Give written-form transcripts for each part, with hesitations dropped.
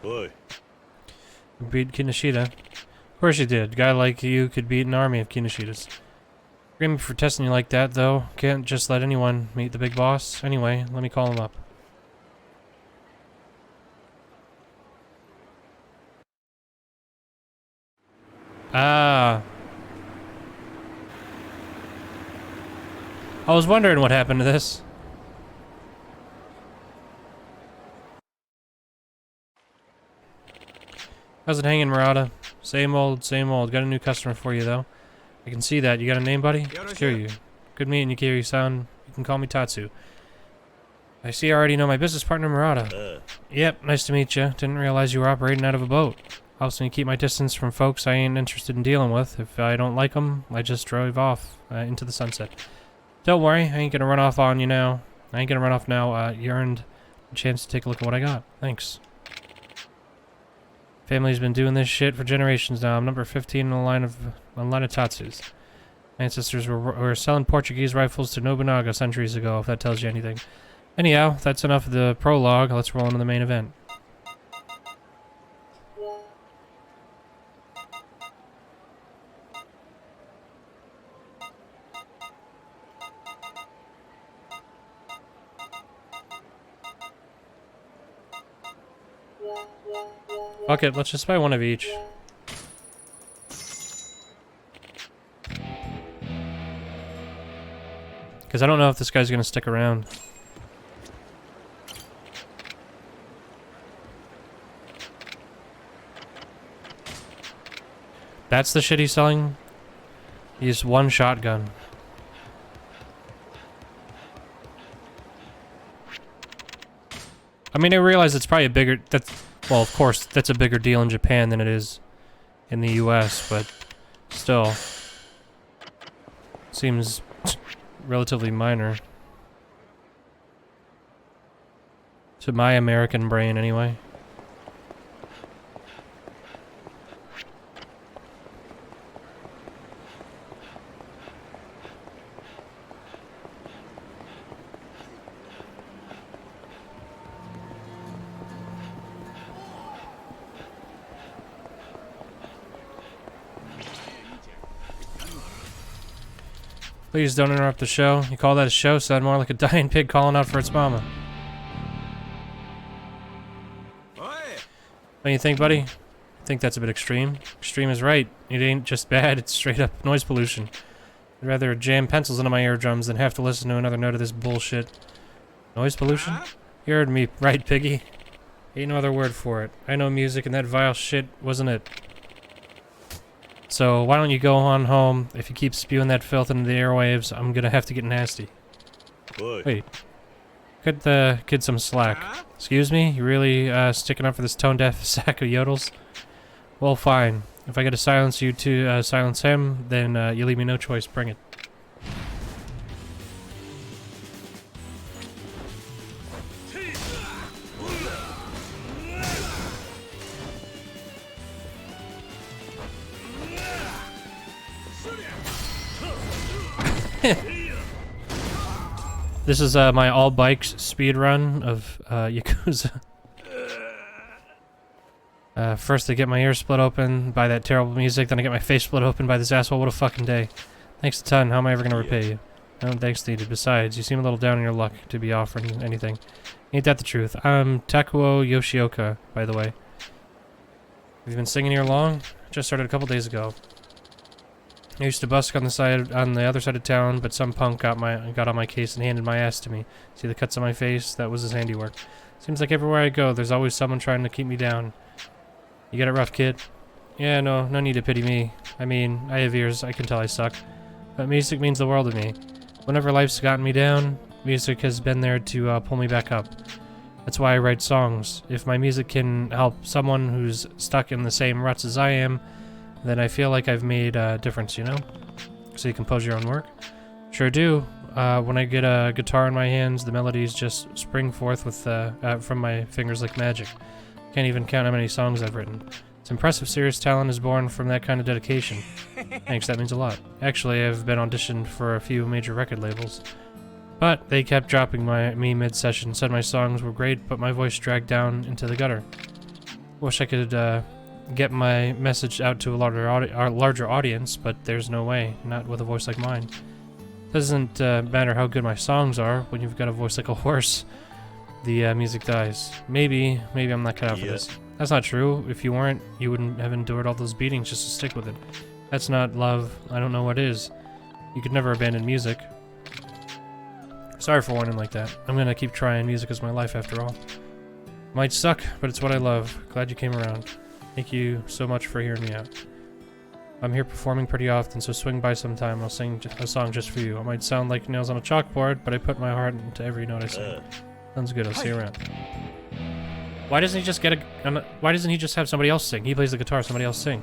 Oi. Beat Kinoshita. Of course you did. A guy like you could beat an army of Kinoshitas. Forgive me for testing you like that, though. Can't just let anyone meet the big boss. Anyway, let me call him up. Ah. I was wondering what happened to this. How's it hanging, Murata? Same old, same old. Got a new customer for you, though. I can see that. You got a name, buddy? It's Kiryu. Good meeting you, Kiryu-san. You can call me Tatsu. I see I already know my business partner, Murata. Yep, nice to meet you. Didn't realize you were operating out of a boat. Helps me keep my distance from folks I ain't interested in dealing with. If I don't like them, I just drive off into the sunset. Don't worry, I ain't gonna run off on you now. I ain't gonna run off now. You earned a chance to take a look at what I got. Thanks. Family's been doing this shit for generations now. I'm number 15 in a line of Tatsus. My ancestors were selling Portuguese rifles to Nobunaga centuries ago, if that tells you anything. Anyhow, that's enough of the prologue. Let's roll into the main event. Fuck it, let's just buy one of each. Because I don't know if this guy's gonna stick around. That's the shit he's selling? He's one shotgun. I mean, I realize it's probably a bigger... Well, of course, that's a bigger deal in Japan than it is in the US, but still. Seems relatively minor. To my American brain, anyway. Please don't interrupt the show. You call that a show? Sound more like a dying pig calling out for its mama. What do you think, buddy? I think that's a bit extreme. Extreme is right. It ain't just bad, it's straight up noise pollution. I'd rather jam pencils into my eardrums than have to listen to another note of this bullshit. Noise pollution? You heard me right, piggy. Ain't no other word for it. I know music and that vile shit wasn't it. So why don't you go on home? If you keep spewing that filth into the airwaves, I'm gonna have to get nasty. Boy. Wait. Cut the kid some slack. Excuse me? You really sticking up for this tone-deaf sack of yodels? Well, fine. If I gotta silence you to silence him, then you leave me no choice. Bring it. This is my all bikes speed run of Yakuza. First I get my ears split open by that terrible music, then I get my face split open by this asshole. What a fucking day. Thanks a ton. How am I ever gonna repay you? No thanks needed. Besides, you seem a little down on your luck to be offering anything. Ain't that the truth? I'm Takuo Yoshioka, by the way. Have you been singing here long? Just started a couple days ago. I used to busk on the other side of town, but some punk got on my case and handed my ass to me. See the cuts on my face? That was his handiwork. Seems like everywhere I go, there's always someone trying to keep me down. You got it rough, kid. Yeah, no need to pity me. I mean, I have ears, I can tell I suck. But music means the world to me. Whenever life's gotten me down, music has been there to pull me back up. That's why I write songs. If my music can help someone who's stuck in the same ruts as I am, then I feel like I've made a difference, you know? So you compose your own work? Sure do. When I get a guitar in my hands, the melodies just spring forth with from my fingers like magic. Can't even count how many songs I've written. It's impressive serious talent is born from that kind of dedication. Thanks, that means a lot. Actually, I've been auditioned for a few major record labels. But they kept dropping me mid-session, said my songs were great, but my voice dragged down into the gutter. Wish I could get my message out to a larger audience, but there's no way. Not with a voice like mine. Doesn't matter how good my songs are when you've got a voice like a horse. The music dies. Maybe I'm not cut out for this. That's not true. If you weren't, you wouldn't have endured all those beatings just to stick with it. That's not love. I don't know what is. You could never abandon music. Sorry for warning like that. I'm gonna keep trying. Music is my life after all. Might suck, but it's what I love. Glad you came around. Thank you so much for hearing me out. I'm here performing pretty often, so swing by sometime and I'll sing a song just for you. I might sound like nails on a chalkboard, but I put my heart into every note I sing. Sounds good. I'll see you around. Why doesn't he just get a... Why doesn't he just have somebody else sing? He plays the guitar, somebody else sing.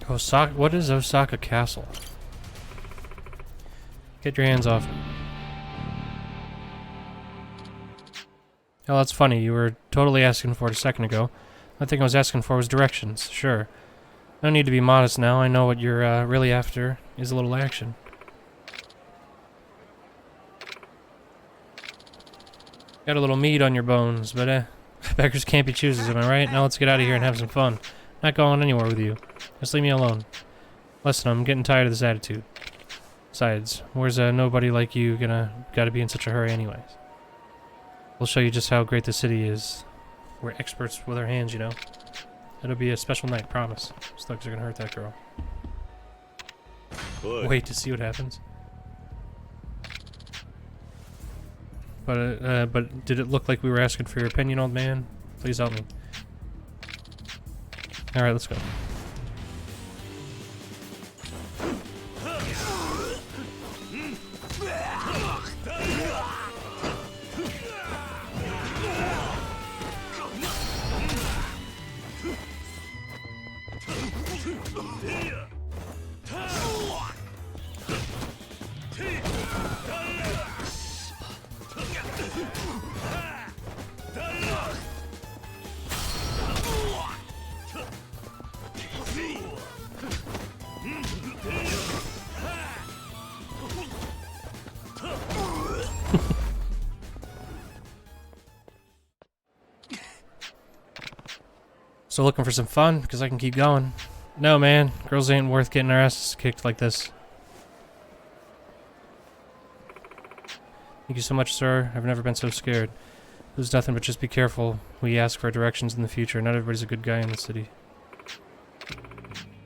Osaka? What is Osaka Castle? Get your hands off me. Oh, that's funny. You were totally asking for it a second ago. The thing I was asking for was directions. Sure. No need to be modest now. I know what you're really after is a little action. Got a little meat on your bones, but beggars can't be choosers, am I right? Now let's get out of here and have some fun. Not going anywhere with you. Just leave me alone. Listen, I'm getting tired of this attitude. Besides, where's nobody like you gotta be in such a hurry anyways? We'll show you just how great the city is. We're experts with our hands, you know. It'll be a special night, promise. Those thugs are gonna hurt that girl. Boy. Wait to see what happens. But did it look like we were asking for your opinion, old man? Please help me. Alright, let's go. So looking for some fun, because I can keep going. No, man. Girls ain't worth getting their asses kicked like this. Thank you so much, sir. I've never been so scared. There's nothing but just be careful. We ask for directions in the future. Not everybody's a good guy in the city.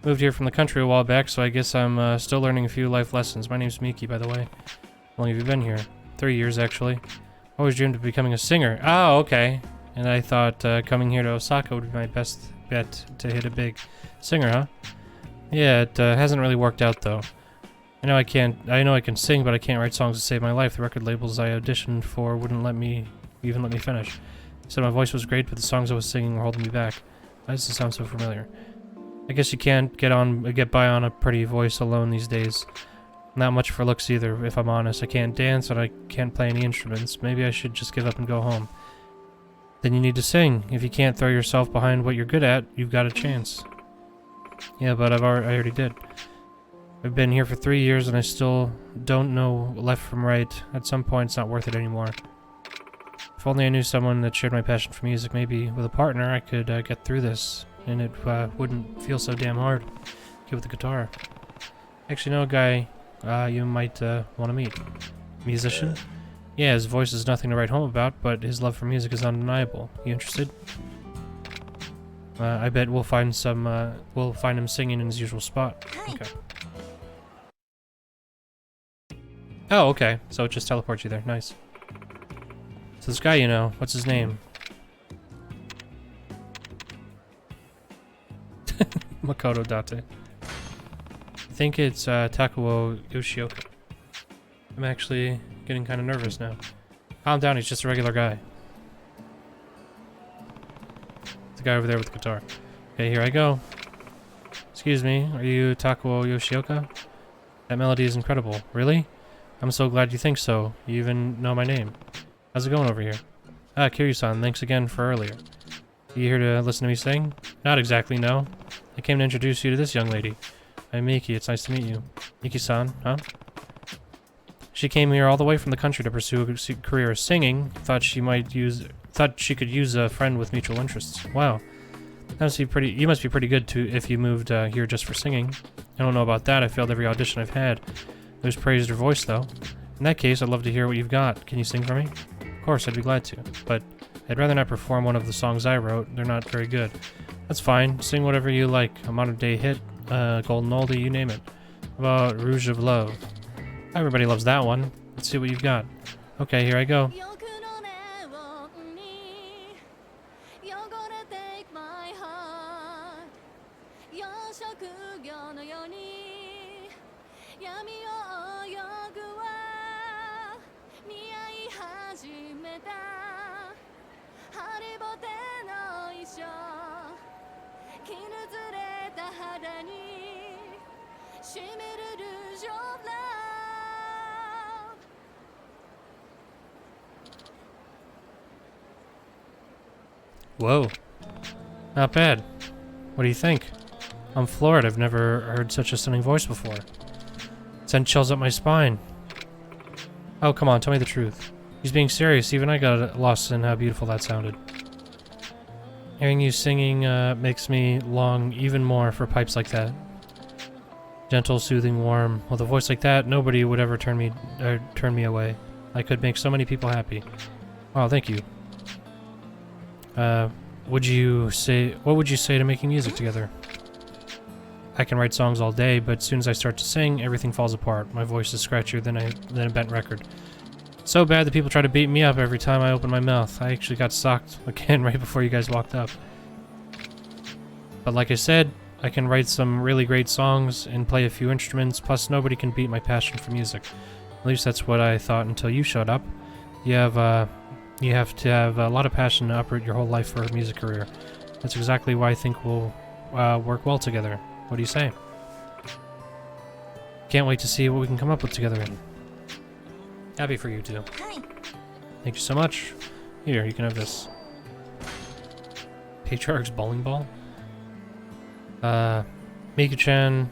Moved here from the country a while back, so I guess I'm still learning a few life lessons. My name's Miki, by the way. How long have you been here? 3 years, actually. Always dreamed of becoming a singer. Oh, okay. And I thought coming here to Osaka would be my best bet to hit a big singer, huh? Yeah, it hasn't really worked out though. I know I can sing, but I can't write songs to save my life. The record labels I auditioned for wouldn't even let me finish. Said my voice was great, but the songs I was singing were holding me back. Why does this sound so familiar? I guess you can't get by on a pretty voice alone these days. Not much for looks either, if I'm honest. I can't dance and I can't play any instruments. Maybe I should just give up and go home. Then you need to sing. If you can't throw yourself behind what you're good at, you've got a chance. Yeah, but I already did. I've been here for 3 years and I still don't know left from right. At some point, it's not worth it anymore. If only I knew someone that shared my passion for music, maybe with a partner, I could get through this, and it wouldn't feel so damn hard. Get with the guitar. Actually, know a guy you might want to meet. Musician? Yeah, his voice is nothing to write home about, but his love for music is undeniable. You interested? I bet we'll find him singing in his usual spot. Okay. Oh, okay. So it just teleports you there. Nice. So this guy you know, what's his name? Makoto Date. I think it's Takuo Yoshioka. I'm actually getting kind of nervous now. Calm down, he's just a regular guy. The guy over there with the guitar. Okay, here I go. Excuse me, are you Takuo Yoshioka? That melody is incredible. Really? I'm so glad you think so. You even know my name. How's it going over here? Ah, Kiryu-san, thanks again for earlier. You here to listen to me sing? Not exactly, no. I came to introduce you to this young lady. I'm Miki, it's nice to meet you. Miki-san, huh? She came here all the way from the country to pursue a career of singing. Thought she could use a friend with mutual interests. Wow. You must be pretty good too if you moved here just for singing. I don't know about that. I failed every audition I've had. Who's praised her voice though? In that case, I'd love to hear what you've got. Can you sing for me? Of course, I'd be glad to. But I'd rather not perform one of the songs I wrote. They're not very good. That's fine. Sing whatever you like. A modern day hit, golden oldie, you name it. How about Rouge of Love? Everybody loves that one. Let's see what you've got. Okay, here I go. Whoa. Not bad. What do you think? I'm floored. I've never heard such a stunning voice before. It sent chills up my spine. Oh, come on, tell me the truth. He's being serious. Even I got lost in how beautiful that sounded. Hearing you singing makes me long even more for pipes like that. Gentle, soothing, warm. With a voice like that, nobody would ever turn me away. I could make so many people happy. Oh, thank you. What would you say to making music together? I can write songs all day, but as soon as I start to sing, everything falls apart. My voice is scratchier than a bent record. So bad that people try to beat me up every time I open my mouth. I actually got socked again right before you guys walked up. But like I said, I can write some really great songs and play a few instruments, plus nobody can beat my passion for music. At least that's what I thought until you showed up. You have to have a lot of passion to uproot your whole life for a music career. That's exactly why I think we'll work well together. What do you say? Can't wait to see what we can come up with together. Happy for you two. Thank you so much. Here, you can have this. Patriarch's bowling ball? Miki-chan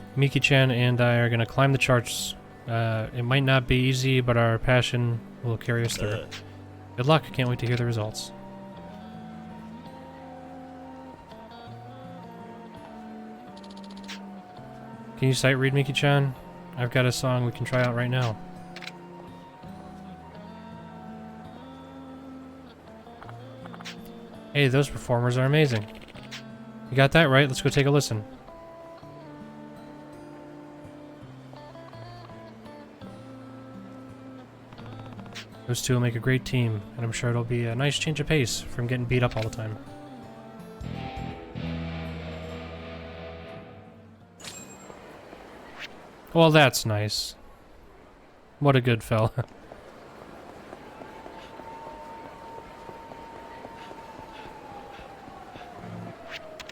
and I are gonna climb the charts. It might not be easy, but our passion will carry us through. Good luck. Can't wait to hear the results. Can you sight read, Miki-chan? I've got a song we can try out right now. Hey, those performers are amazing. You got that right? Let's go take a listen. Those two will make a great team, and I'm sure it'll be a nice change of pace from getting beat up all the time. Well, that's nice. What a good fella.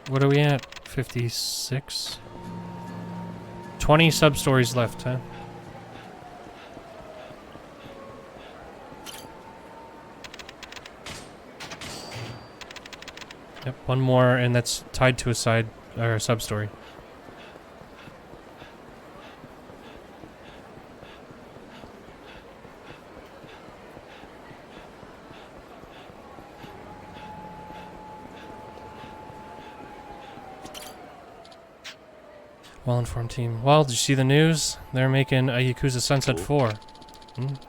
What are we at? 56? 20 sub-stories left, huh? Yep, one more, and that's tied to a side or a sub-story. Well-informed team. Well, did you see the news? They're making a Yakuza Sunset 4.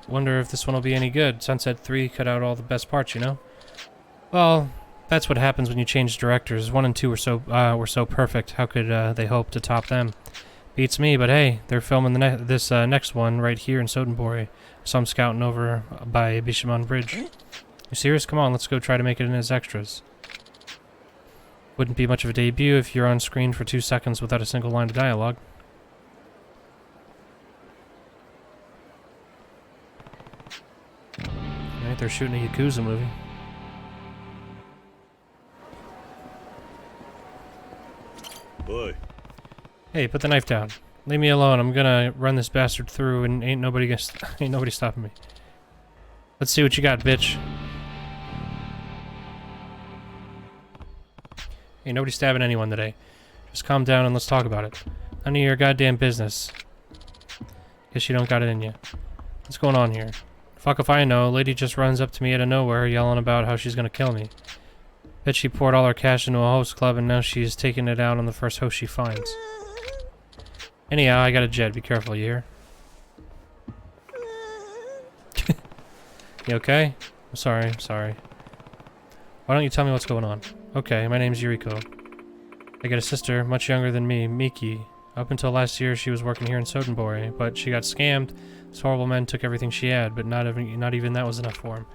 Wonder if this one will be any good. Sunset 3 cut out all the best parts, you know? Well, that's what happens when you change directors. 1 and 2 were so perfect. How could they hope to top them? Beats me, but hey, they're filming this next one right here in Sodenbori. So I'm scouting over by Bishamon Bridge. You serious? Come on, let's go try to make it in as extras. Wouldn't be much of a debut if you're on screen for 2 seconds without a single line of dialogue. Alright, they're shooting a Yakuza movie. Boy. Hey, put the knife down. Leave me alone. I'm gonna run this bastard through and ain't nobody stopping me. Let's see what you got, bitch. Ain't nobody stabbing anyone today. Just calm down and let's talk about it. None of your goddamn business. Guess you don't got it in you. What's going on here? Fuck if I know. Lady just runs up to me out of nowhere yelling about how she's gonna kill me. Bet she poured all her cash into a host club and now she's taking it out on the first host she finds. Anyhow, I got a jet. Be careful, you hear? You okay? I'm sorry. Why don't you tell me what's going on? Okay, my name's Yuriko. I got a sister, much younger than me, Miki. Up until last year, she was working here in Sotenbori, but she got scammed. These horrible men took everything she had, but not even that was enough for him.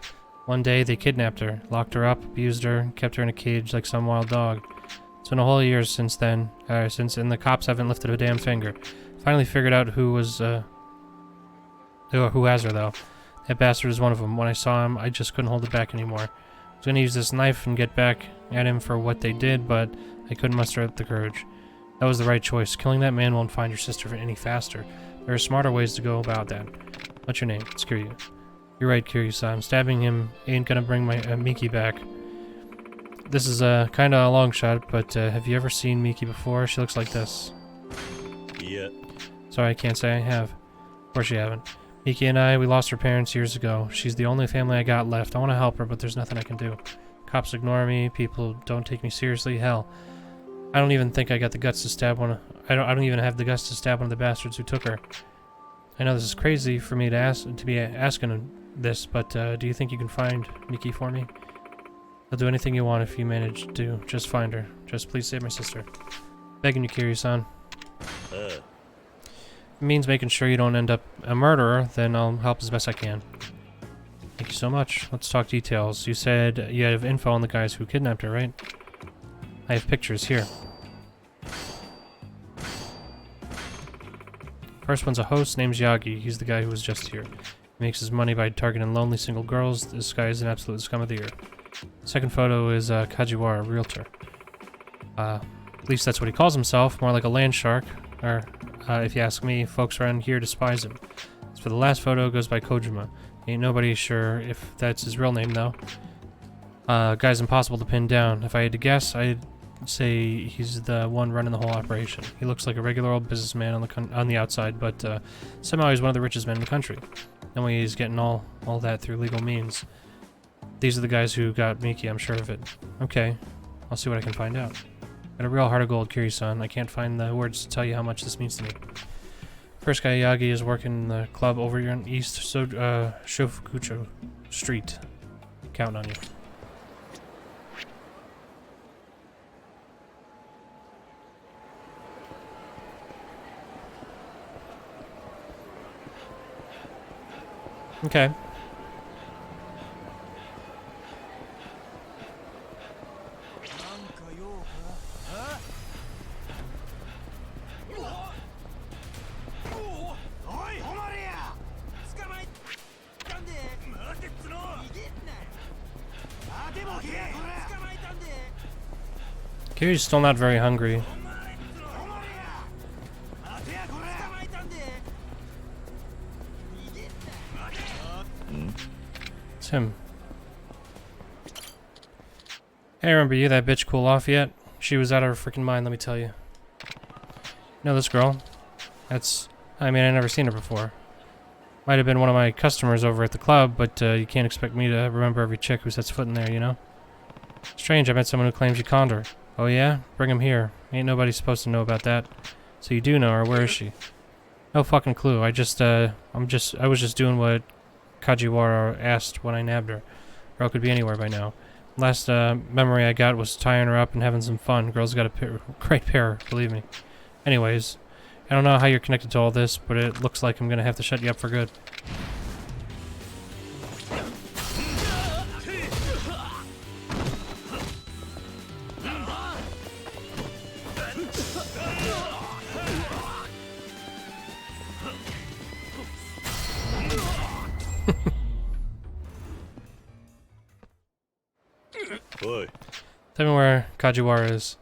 One day, they kidnapped her, locked her up, abused her, kept her in a cage like some wild dog. It's been a whole year since then, and the cops haven't lifted a damn finger. Finally figured out who has her, though. That bastard is one of them. When I saw him, I just couldn't hold it back anymore. I was gonna use this knife and get back at him for what they did, but I couldn't muster up the courage. That was the right choice. Killing that man won't find your sister any faster. There are smarter ways to go about that. What's your name? It's Kiryu. You're right, Kiryu-san. Stabbing him ain't gonna bring my Miki back. This is kinda a long shot, but have you ever seen Miki before? She looks like this. Yeah. Sorry, I can't say I have. Of course you haven't. Miki and I, we lost her parents years ago. She's the only family I got left. I want to help her, but there's nothing I can do. Cops ignore me. People don't take me seriously. Hell, I don't even think I got the guts to stab one. I don't even have the guts to stab one of the bastards who took her. I know this is crazy for me to be asking this, but do you think you can find Miki for me? I'll do anything you want if you manage to. Just find her. Just please save my sister. Begging you, Kiryu-san. It means making sure you don't end up a murderer, then I'll help as best I can. Thank you so much. Let's talk details. You said you have info on the guys who kidnapped her, right? I have pictures here. First one's a host, name's Yagi. He's the guy who was just here. He makes his money by targeting lonely single girls. This guy is an absolute scum of the earth. Second photo is Kajiwara, realtor. At least that's what he calls himself, more like a land shark. Or, if you ask me, folks around here despise him. As for the last photo, goes by Kojima. Ain't nobody sure if that's his real name, though. Guy's impossible to pin down. If I had to guess, I'd say he's the one running the whole operation. He looks like a regular old businessman on the outside, but somehow he's one of the richest men in the country. No way he's getting all that through legal means. These are the guys who got Miki, I'm sure of it. Okay, I'll see what I can find out. Got a real heart of gold, Kiryu-san. I can't find the words to tell you how much this means to me. First guy, Yagi, is working the club over here on East Shofukucho Street. Counting on you. Okay. Kiryu's still not very hungry. It's him. Hey, remember you? That bitch cool off yet? She was out of her freaking mind, let me tell you. You know this girl? I never seen her before. Might have been one of my customers over at the club, but you can't expect me to remember every chick who sets foot in there, you know? Strange, I met someone who claims you conned her. Oh yeah? Bring him here. Ain't nobody supposed to know about that. So you do know her, where is she? No fucking clue. I was just doing what Kajiwara asked when I nabbed her. Girl could be anywhere by now. Last memory I got was tying her up and having some fun. Girl's got a great pair, believe me. Anyways, I don't know how you're connected to all this, but it looks like I'm gonna have to shut you up for good. Boy. Tell me where Kajiwara is.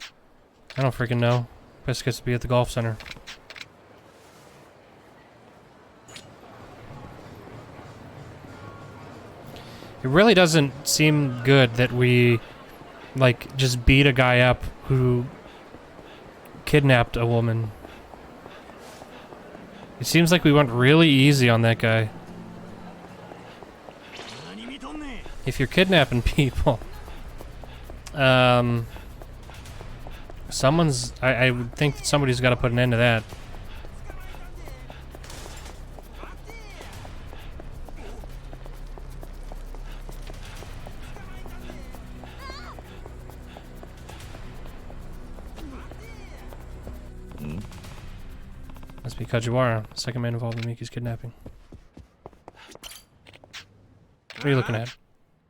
I don't freaking know. Best gets to be at the golf center. It really doesn't seem good that we, like, just beat a guy up who kidnapped a woman. It seems like we went really easy on that guy. If you're kidnapping people, someone's... I would think that somebody's got to put an end to that. Must be Kajiwara, second man involved in Miki's kidnapping. What are you looking at?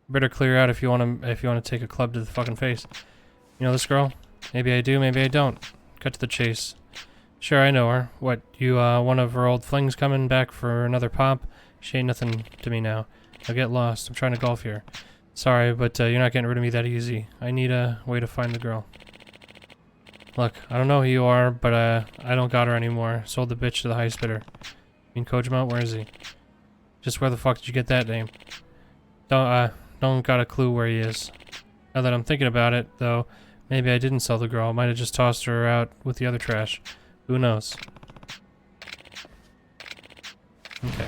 Better clear out if you want to take a club to the fucking face. You know this girl? Maybe I do, maybe I don't. Cut to the chase. Sure, I know her. What, you one of her old flings coming back for another pop? She ain't nothing to me now. I'll get lost. I'm trying to golf here. Sorry, but you're not getting rid of me that easy. I need a way to find the girl. Look, I don't know who you are, but I don't got her anymore. Sold the bitch to the highest bidder. I mean, Kojima, where is he? Just where the fuck did you get that name? Don't got a clue where he is. Now that I'm thinking about it, though, maybe I didn't sell the girl. Might have just tossed her out with the other trash. Who knows? Okay.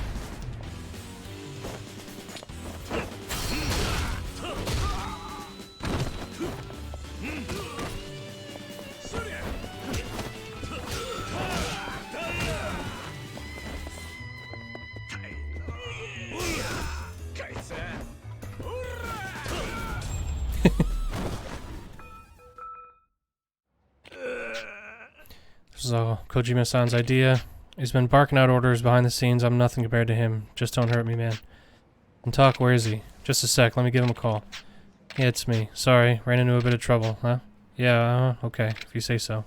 This is all Kojima-san's idea. He's been barking out orders behind the scenes. I'm nothing compared to him. Just don't hurt me, man. And talk, where is he? Just a sec, let me give him a call. Yeah, it's me. Sorry, ran into a bit of trouble, huh? Yeah, okay, if you say so.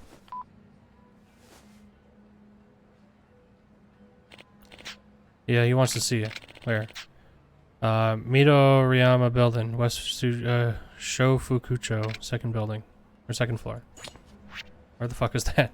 Yeah, he wants to see you. Where? Midoriyama building, West Shofukucho, second building. Or second floor. Where the fuck is that?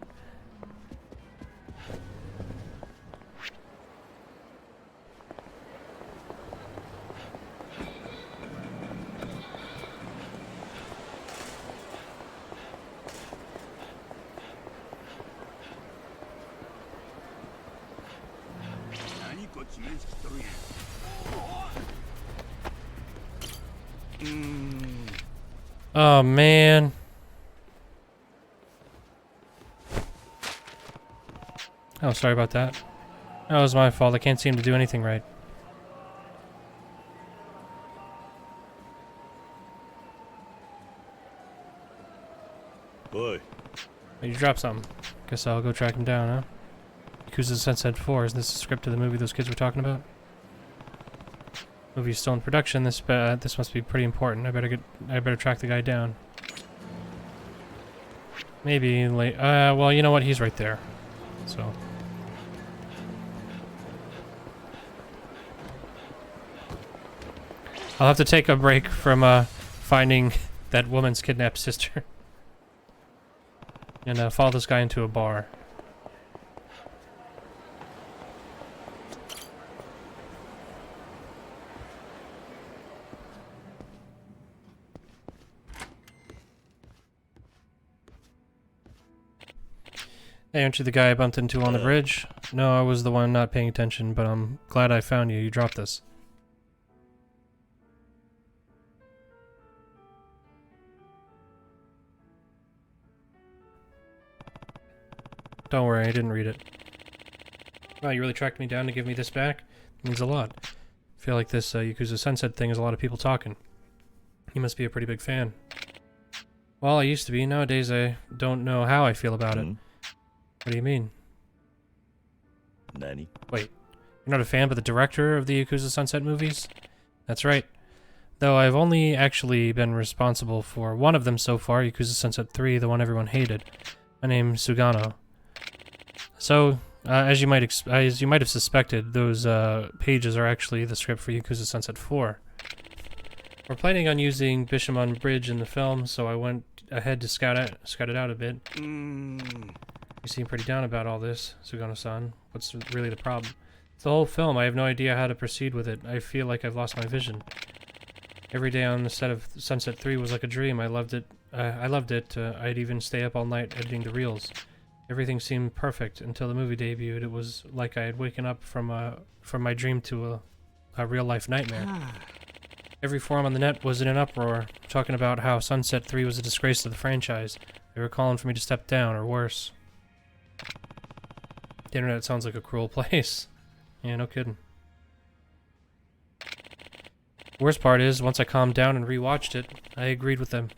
Oh man. Oh, sorry about that. That was my fault. I can't seem to do anything right. Boy. You dropped something. Guess I'll go track him down, huh? Yakuza Sunset 4. Isn't this the script of the movie those kids were talking about? Movie's still in production. This must be pretty important. I better track the guy down. Maybe late. Well, you know what? He's right there. So. I'll have to take a break from finding that woman's kidnapped sister. And follow this guy into a bar. Hey, aren't you the guy I bumped into on the bridge? No, I was the one not paying attention, but I'm glad I found you. You dropped this. Don't worry, I didn't read it. Wow, you really tracked me down to give me this back? It means a lot. I feel like this Yakuza Sunset thing is a lot of people talking. You must be a pretty big fan. Well, I used to be. Nowadays, I don't know how I feel about it. What do you mean? Nani? Wait, you're not a fan but the director of the Yakuza Sunset movies? That's right. Though I've only actually been responsible for one of them so far, Yakuza Sunset 3, the one everyone hated. My name's Sugano. So, as you might have suspected, those pages are actually the script for Yakuza Sunset 4. We're planning on using Bishamon Bridge in the film, so I went ahead to scout it out a bit. You seem pretty down about all this, Sugano-san. What's really the problem? It's the whole film. I have no idea how to proceed with it. I feel like I've lost my vision. Every day on the set of Sunset 3 was like a dream. I loved it. I'd even stay up all night editing the reels. Everything seemed perfect until the movie debuted. It was like I had waken up from my dream to a real-life nightmare. Every forum on the net was in an uproar, talking about how Sunset 3 was a disgrace to the franchise. They were calling for me to step down, or worse. The internet sounds like a cruel place. Yeah, no kidding. Worst part is, once I calmed down and rewatched it, I agreed with them.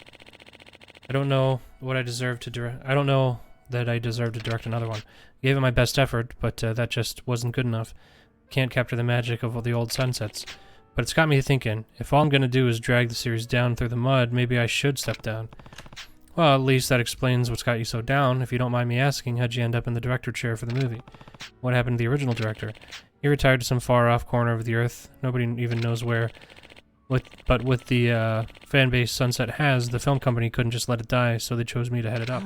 I don't know what I deserve to direct. I don't know that I deserve to direct another one. Gave it my best effort, but that just wasn't good enough. Can't capture the magic of all the old Sunsets. But it's got me thinking, if all I'm gonna do is drag the series down through the mud, maybe I should step down. Well, at least that explains what's got you so down. If you don't mind me asking, how'd you end up in the director chair for the movie? What happened to the original director? He retired to some far-off corner of the earth. Nobody even knows where. But with the fan base Sunset has, the film company couldn't just let it die, so they chose me to head it up.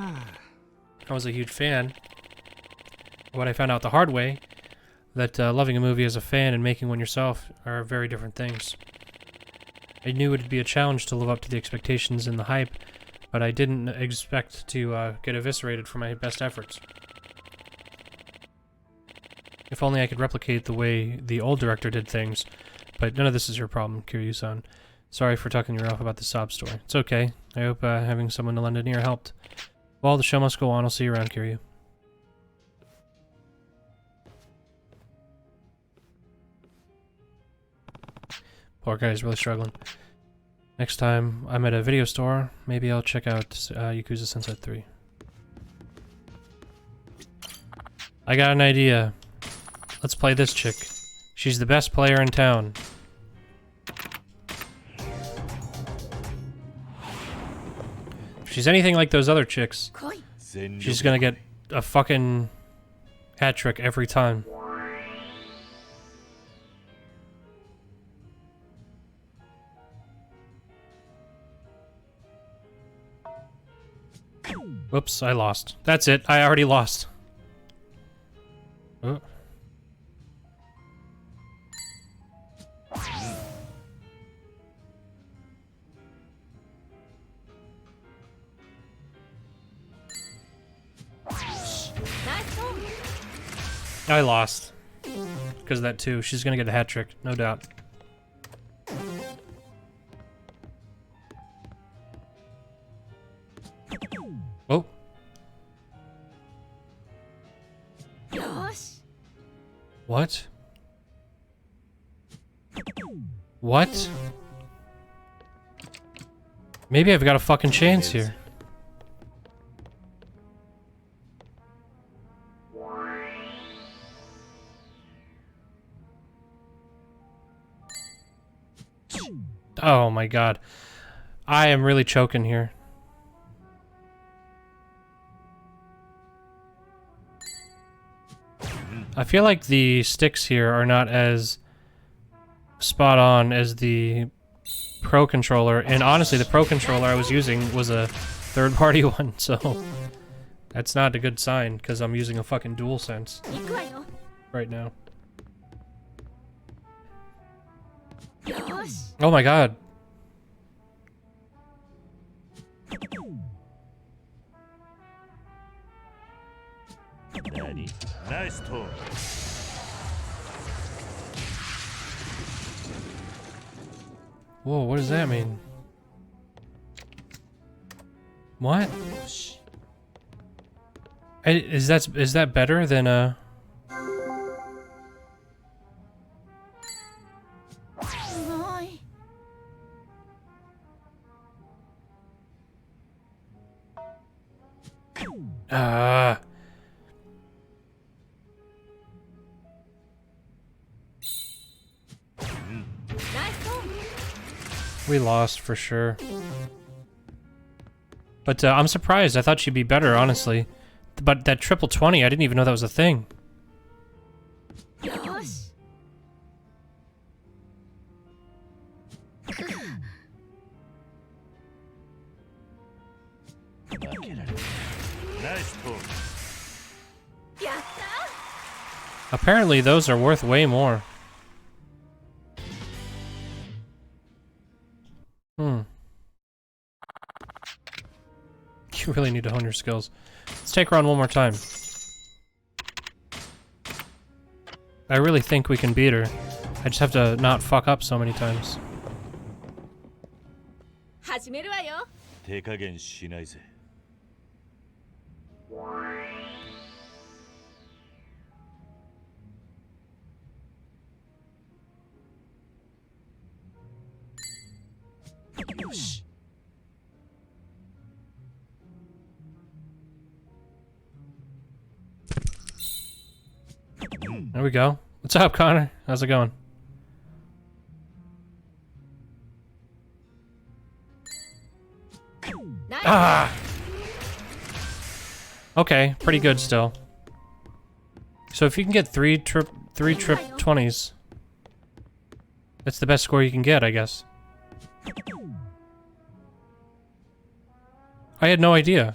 I was a huge fan. What I found out the hard way, that loving a movie as a fan and making one yourself are very different things. I knew it'd be a challenge to live up to the expectations and the hype, but I didn't expect to get eviscerated for my best efforts. If only I could replicate the way the old director did things, but none of this is your problem, Kiryu-san. Sorry for talking you off about the sob story. It's okay. I hope having someone to lend an ear helped. Well, the show must go on. I'll see you around, Kiryu. Poor guy's really struggling. Next time I'm at a video store, maybe I'll check out Yakuza Sunset 3. I got an idea. Let's play this chick. She's the best player in town. If she's anything like those other chicks, she's gonna get a fucking hat trick every time. Whoops, I lost. That's it, I already lost. Oh. I lost. Because of that too. She's gonna get a hat trick, no doubt. Oh. What? What? Maybe I've got a fucking chance here. Oh my god. I am really choking here. I feel like the sticks here are not as spot on as the Pro controller, and honestly the Pro controller I was using was a third-party one, so that's not a good sign, because I'm using a fucking DualSense right now. Oh my god. Nice talk. Whoa, what does that mean? What? Is that better than we lost for sure. But I'm surprised. I thought she'd be better, honestly. But that triple 20, I didn't even know that was a thing. Nice pull. Apparently those are worth way more. You really need to hone your skills. Let's take her on one more time. I really think we can beat her. I just have to not fuck up so many times. 始めるわよ。手加減しないぜ。よし。There we go. What's up, Connor? How's it going? Ah! Okay, pretty good still. So if you can get three trip 20s, that's the best score you can get, I guess. I had no idea.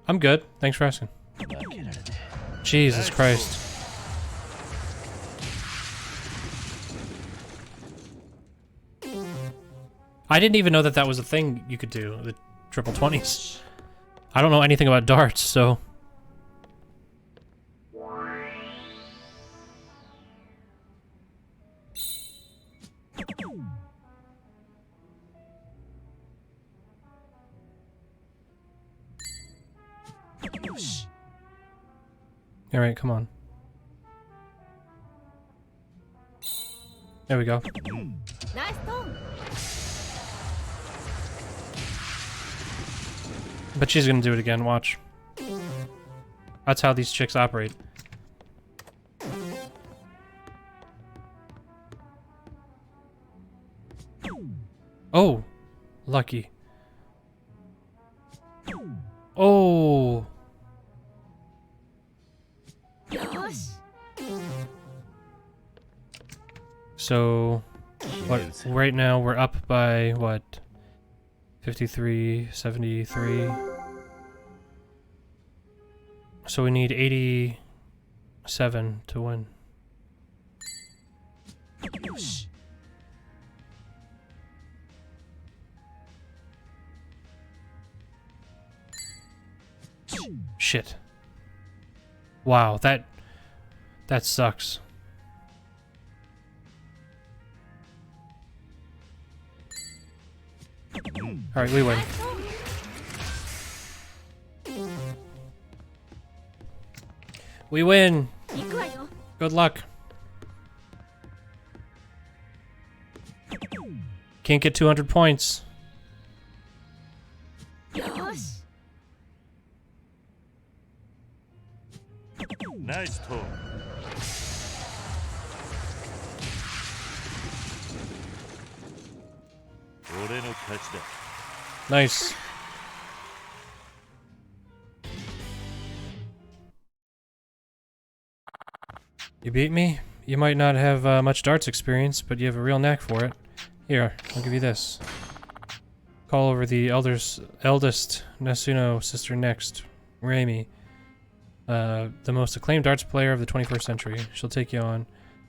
I'm good. Thanks for asking. Jesus Christ. I didn't even know that that was a thing you could do, the triple 20s. I don't know anything about darts, so... Alright, come on. There we go. Nice tone. But she's gonna do it again, watch. That's how these chicks operate. Oh! Lucky. Oh! So, what, right now we're up by, what, 53, 73. So we need 87 to win. Shit. Wow, that sucks. Alright, we win. We win! Good luck. Can't get 200 points. Nice talk. Nice. You beat me? You might not have much darts experience, but you have a real knack for it. Here, I'll give you this. Call over the eldest Nasuno sister next, Raimi. The most acclaimed darts player of the 21st century. She'll take you on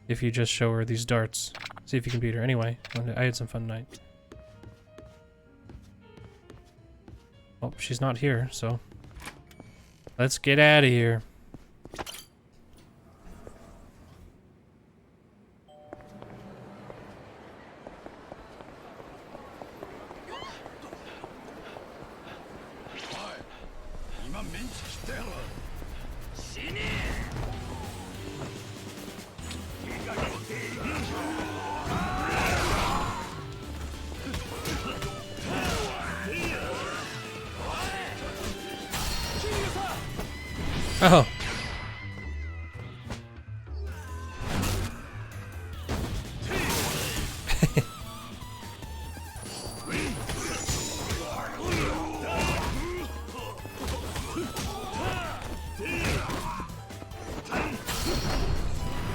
if you just show her these darts. See if you can beat her. Anyway, I had some fun tonight. Oh, she's not here, so... Let's get out of here. Oh.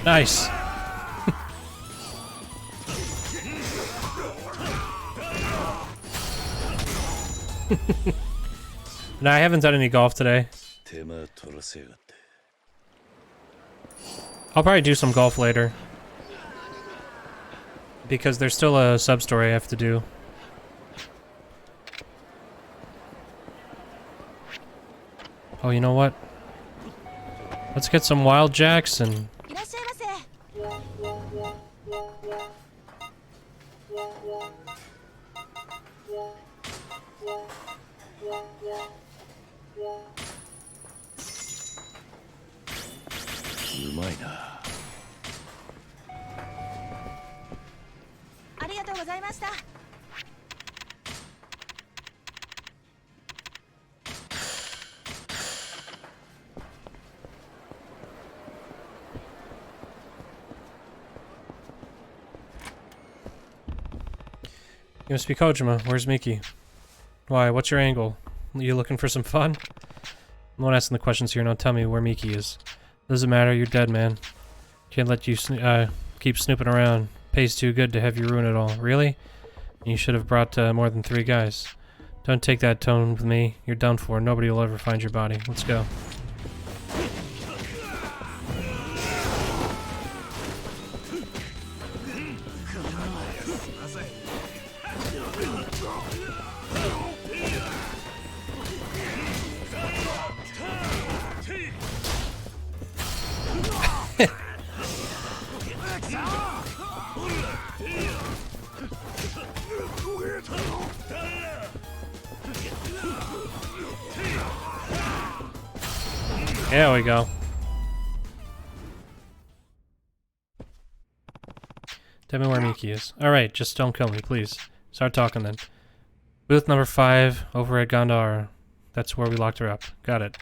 Nice. No, I haven't done any golf today. 手間取らせやがって。 I'll probably do some golf later. Because there's still a sub-story I have to do. Oh, you know what? Let's get some Wild Jacks and... いらっしゃいませ。うまいな。ありがとうございました。You must be Kojima. Where's Miki? Why? What's your angle? You looking for some fun? I'm not asking the questions here. Now tell me where Miki is. Doesn't matter. You're dead, man. Can't let you keep snooping around. Pays too good to have you ruin it all. Really? You should have brought more than 3 guys. Don't take that tone with me. You're done for. Nobody will ever find your body. Let's go. There we go. Tell me where Miki is. Alright, just don't kill me, please. Start talking then. Booth number 5, over at Gandhara. That's where we locked her up. Got it.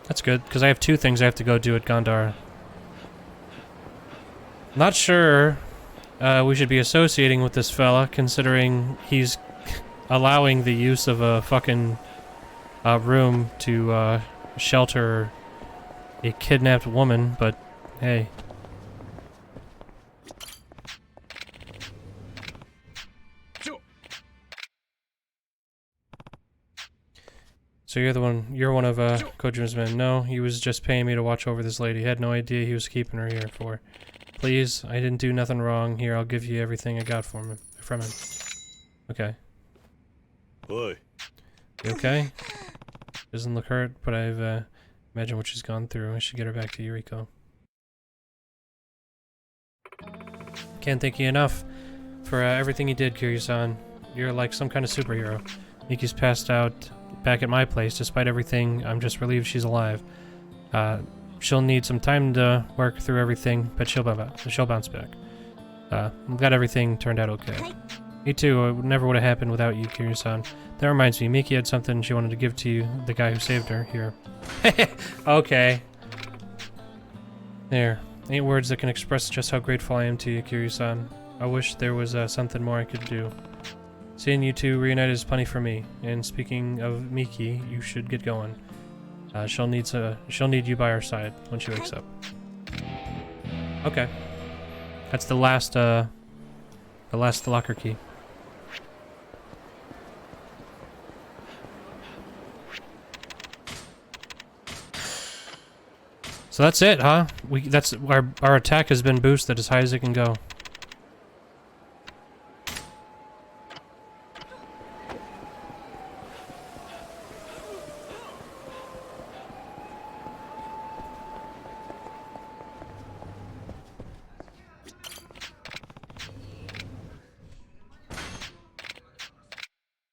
That's good, because I have 2 things I have to go do at Gandhara. Not sure we should be associating with this fella, considering he's allowing the use of a fucking room to shelter a kidnapped woman, but hey. So you're one of Kojima's men. No, he was just paying me to watch over this lady. He had no idea he was keeping her here for. Please, I didn't do nothing wrong. Here, I'll give you everything I got from him. Okay. Oi. You okay? Doesn't look hurt, but I've imagined what she's gone through. I should get her back to Yuriko. Can't thank you enough for everything you did, Kiryu-san. You're like some kind of superhero. Miki's passed out back at my place. Despite everything, I'm just relieved she's alive. She'll need some time to work through everything, but she'll bounce back. I'm glad everything turned out okay. Me too. It never would have happened without you, Kiryu-san. That reminds me, Miki had something she wanted to give to you, the guy who saved her. Here. Okay. There. Ain't words that can express just how grateful I am to you, Kiryu-san. I wish there was something more I could do. Seeing you two reunited is plenty for me. And speaking of Miki, you should get going. She'll need you by her side when she wakes up. Okay. That's the last locker key. So that's it, huh? That's our attack has been boosted as high as it can go.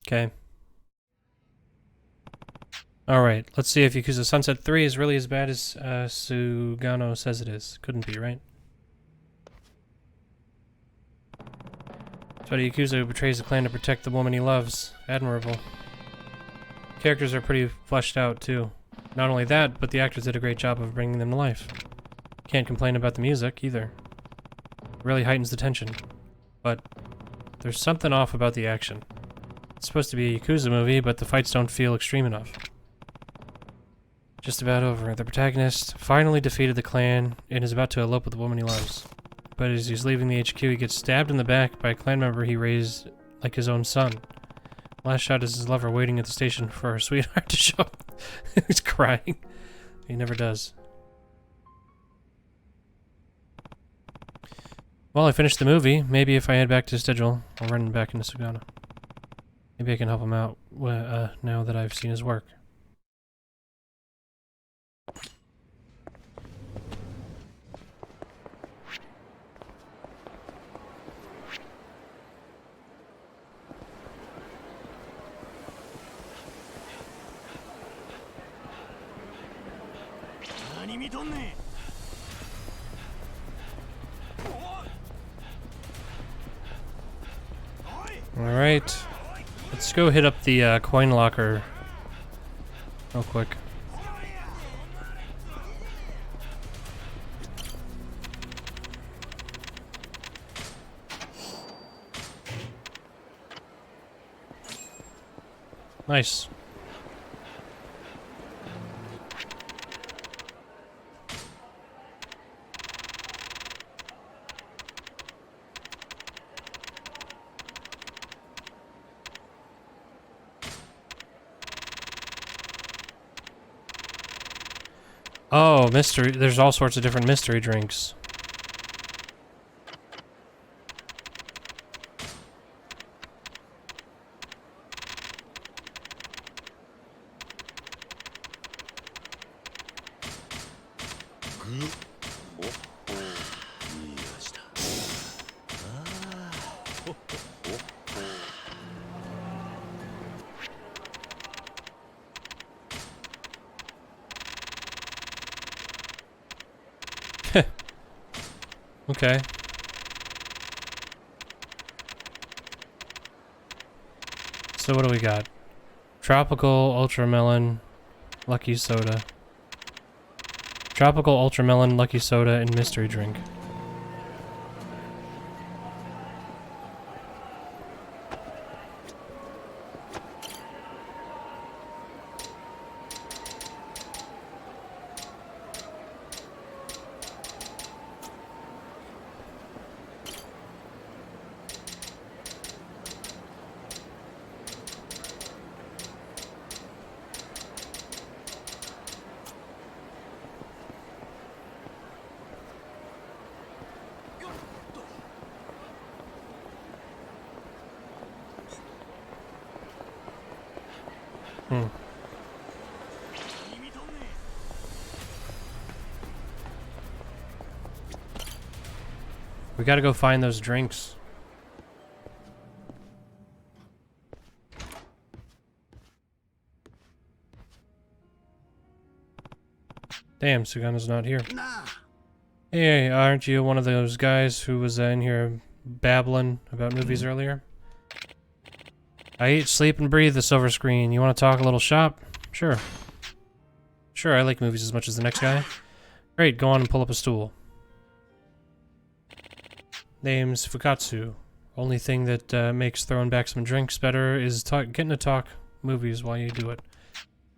Okay. Alright, let's see if Yakuza Sunset 3 is really as bad as Sugano says it is. Couldn't be, right? So a Yakuza who betrays the clan to protect the woman he loves. Admirable. Characters are pretty fleshed out, too. Not only that, but the actors did a great job of bringing them to life. Can't complain about the music, either. It really heightens the tension. But there's something off about the action. It's supposed to be a Yakuza movie, but the fights don't feel extreme enough. Just about over. The protagonist finally defeated the clan and is about to elope with the woman he loves. But as he's leaving the HQ, he gets stabbed in the back by a clan member he raised like his own son. Last shot is his lover waiting at the station for her sweetheart to show up. He's crying. He never does. Well, I finished the movie. Maybe if I head back to the schedule, I'll run back into Sugano. Maybe I can help him out now that I've seen his work. Alright. Let's go hit up the coin locker real quick. Nice. Oh, mystery. There's all sorts of different mystery drinks. Okay. So what do we got? Tropical Ultra Melon, Lucky Soda. Tropical Ultra Melon, Lucky Soda, and Mystery Drink. We gotta go find those drinks. Damn, Sugano's not here. Hey, aren't you one of those guys who was in here babbling about movies earlier? I eat, sleep, and breathe the silver screen. You want to talk a little shop? Sure. Sure, I like movies as much as the next guy. Great, go on and pull up a stool. Name's Fukatsu. Only thing that makes throwing back some drinks better is getting to talk movies while you do it.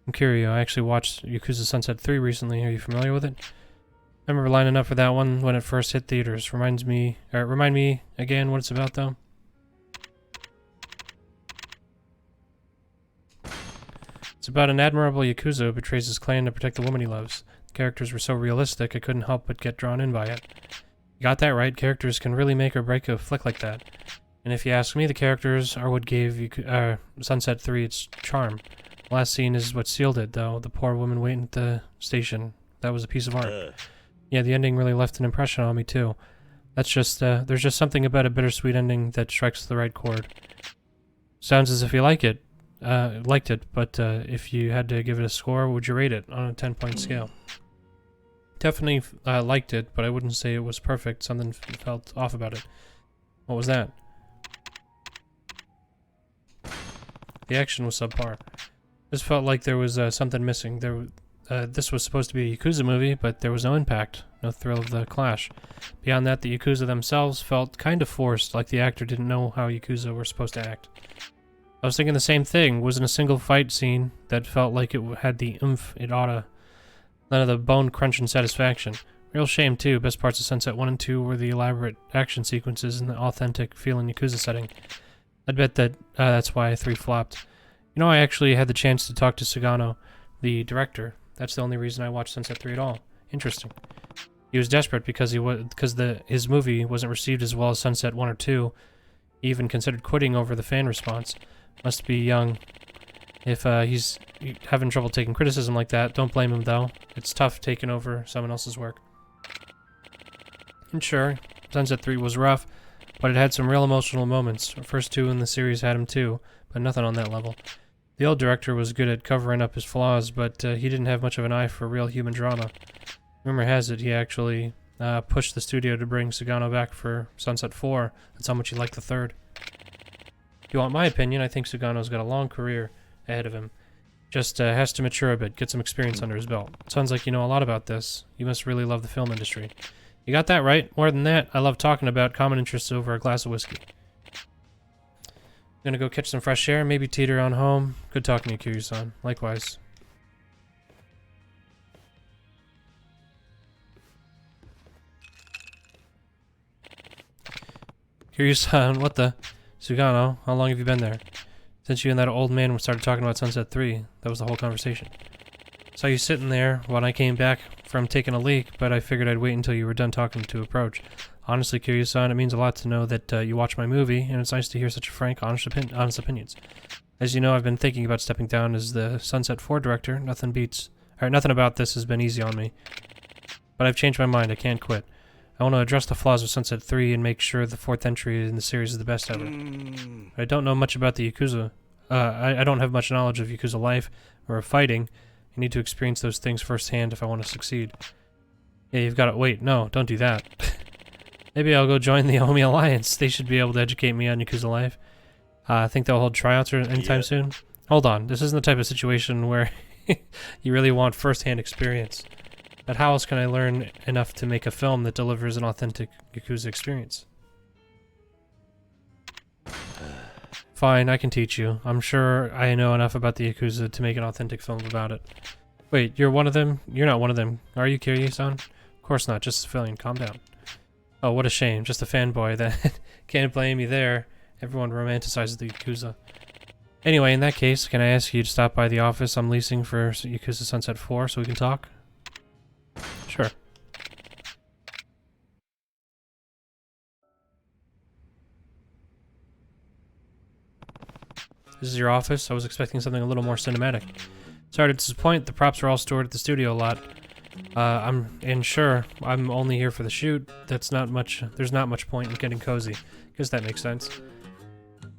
I'm Kiryu. I actually watched Yakuza Sunset 3 recently. Are you familiar with it? I remember lining up for that one when it first hit theaters. Remind me again what it's about, though. It's about an admirable Yakuza who betrays his clan to protect the woman he loves. The characters were so realistic, I couldn't help but get drawn in by it. You got that right. Characters can really make or break a flick like that. And if you ask me, the characters are what gave Sunset 3 its charm. The last scene is what sealed it, though. The poor woman waiting at the station. That was a piece of art. Yeah, the ending really left an impression on me, too. That's just, there's just something about a bittersweet ending that strikes the right chord. Sounds as if you liked it, but if you had to give it a score, would you rate it on a 10-point scale? Definitely liked it, but I wouldn't say it was perfect. Something felt off about it. What was that? The action was subpar. This felt like there was something missing. This was supposed to be a Yakuza movie, but there was no impact, no thrill of the clash. Beyond that, the Yakuza themselves felt kind of forced, like the actor didn't know how Yakuza were supposed to act. I was thinking the same thing. Wasn't a single fight scene that felt like it had the oomph it oughta. None of the bone-crunching satisfaction. Real shame, too. Best parts of Sunset 1 and 2 were the elaborate action sequences and the authentic feeling Yakuza setting. I'd bet that that's why 3 flopped. You know, I actually had the chance to talk to Sugano, the director. That's the only reason I watched Sunset 3 at all. Interesting. He was desperate because his movie wasn't received as well as Sunset 1 or 2. He even considered quitting over the fan response. Must be young. If he's having trouble taking criticism like that, don't blame him though. It's tough taking over someone else's work. And sure, Sunset 3 was rough, but it had some real emotional moments. The first 2 in the series had them too, but nothing on that level. The old director was good at covering up his flaws, but he didn't have much of an eye for real human drama. Rumor has it he actually pushed the studio to bring Sugano back for Sunset 4. That's how much he liked the third. If you want my opinion, I think Sugano's got a long career ahead of him. Just has to mature a bit, get some experience under his belt. Sounds like you know a lot about this. You must really love the film industry. You got that right. More than that, I love talking about common interests over a glass of whiskey. I'm gonna go catch some fresh air, maybe teeter on home. Good talking to you, Kiryu-san. Likewise. Kiryu-san, what the? Sugano, how long have you been there? Since you and that old man started talking about Sunset 3, that was the whole conversation. Saw you sitting there when I came back from taking a leak, but I figured I'd wait until you were done talking to approach. Honestly, Kiryu-san, it means a lot to know that you watch my movie, and it's nice to hear such frank, honest opinions. As you know, I've been thinking about stepping down as the Sunset 4 director. Nothing about this has been easy on me. But I've changed my mind. I can't quit. I want to address the flaws of Sunset 3 and make sure the 4th entry in the series is the best ever. I don't know much about the Yakuza. I don't have much knowledge of Yakuza life or of fighting. I need to experience those things firsthand if I want to succeed. Yeah, you've got to... Wait, no, don't do that. Maybe I'll go join the Omi Alliance. They should be able to educate me on Yakuza life. I think they'll hold tryouts anytime soon. Hold on, this isn't the type of situation where you really want first-hand experience. But how else can I learn enough to make a film that delivers an authentic Yakuza experience? Fine, I can teach you. I'm sure I know enough about the Yakuza to make an authentic film about it. Wait, you're one of them? You're not one of them, are you, Kiryu-san? Of course not, just a civilian. Calm down. Oh, what a shame. Just a fanboy. That can't blame you there. Everyone romanticizes the Yakuza. Anyway, in that case, can I ask you to stop by the office I'm leasing for Yakuza Sunset 4 so we can talk? Sure. This is your office? I was expecting something a little more cinematic. Sorry to disappoint, the props are all stored at the studio a lot. Sure, I'm only here for the shoot. There's not much point in getting cozy. Guess that makes sense.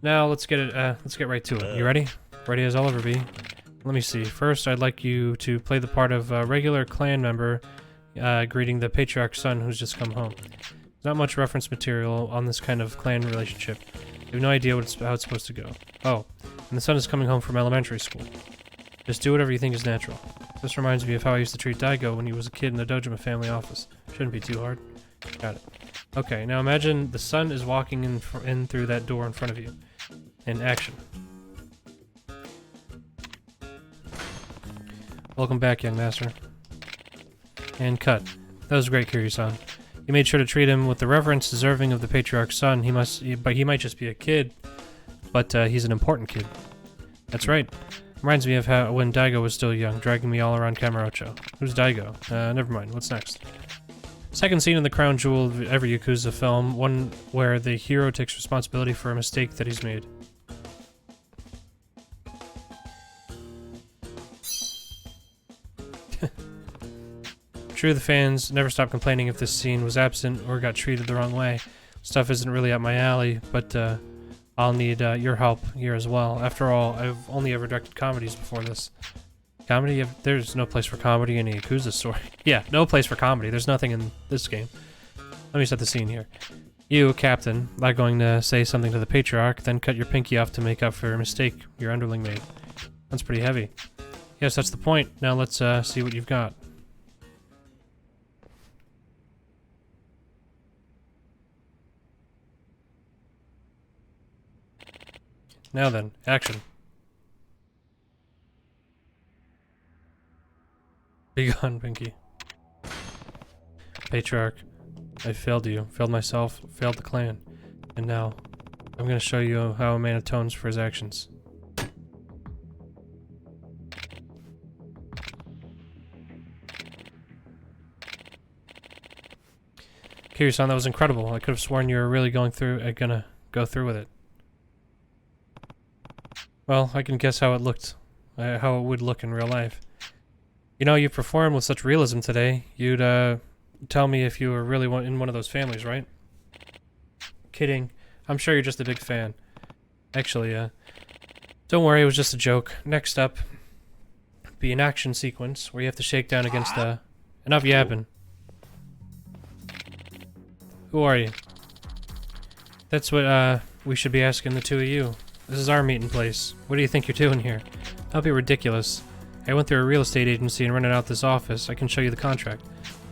Now let's get right to it. You ready? Ready as I'll ever be. Let me see. First, I'd like you to play the part of a regular clan member greeting the patriarch's son who's just come home. There's not much reference material on this kind of clan relationship. You have no idea how it's supposed to go. Oh, and the son is coming home from elementary school. Just do whatever you think is natural. This reminds me of how I used to treat Daigo when he was a kid in the Dojima family office. Shouldn't be too hard. Got it. Okay, now imagine the son is walking in through that door in front of you. And action. Welcome back, young master. And cut. That was great, Kiryu-san. You made sure to treat him with the reverence deserving of the patriarch's son. He might just be a kid, but he's an important kid. That's right. Reminds me of how when Daigo was still young, dragging me all around Kamurocho. Who's Daigo? Never mind. What's next? Second scene in the crown jewel of every Yakuza film, one where the hero takes responsibility for a mistake that he's made. True, the fans never stop complaining if this scene was absent or got treated the wrong way. Stuff isn't really up my alley, but I'll need your help here as well. After all, I've only ever directed comedies before this. Comedy? There's no place for comedy in a Yakuza story. Yeah, no place for comedy. There's nothing in this game. Let me set the scene here. You, Captain, are going to say something to the Patriarch, then cut your pinky off to make up for a mistake your underling made. That's pretty heavy. Yes, that's the point. Now let's see what you've got. Now then, action. Be gone, Pinky. Patriarch, I failed you, failed myself, failed the clan. And now, I'm gonna show you how a man atones for his actions. Kiryu-san, that was incredible. I could have sworn you were really gonna go through with it. Well, I can guess how it looked, how it would look in real life. You know, you performed with such realism today. You'd, tell me if you were really in one of those families, right? Kidding. I'm sure you're just a big fan. Actually, don't worry, it was just a joke. Next up, be an action sequence where you have to shake down against the... Enough yapping. Who are you? That's what, we should be asking the two of you. This is our meeting place. What do you think you're doing here? Don't be ridiculous. I went through a real estate agency and rented out this office. I can show you the contract.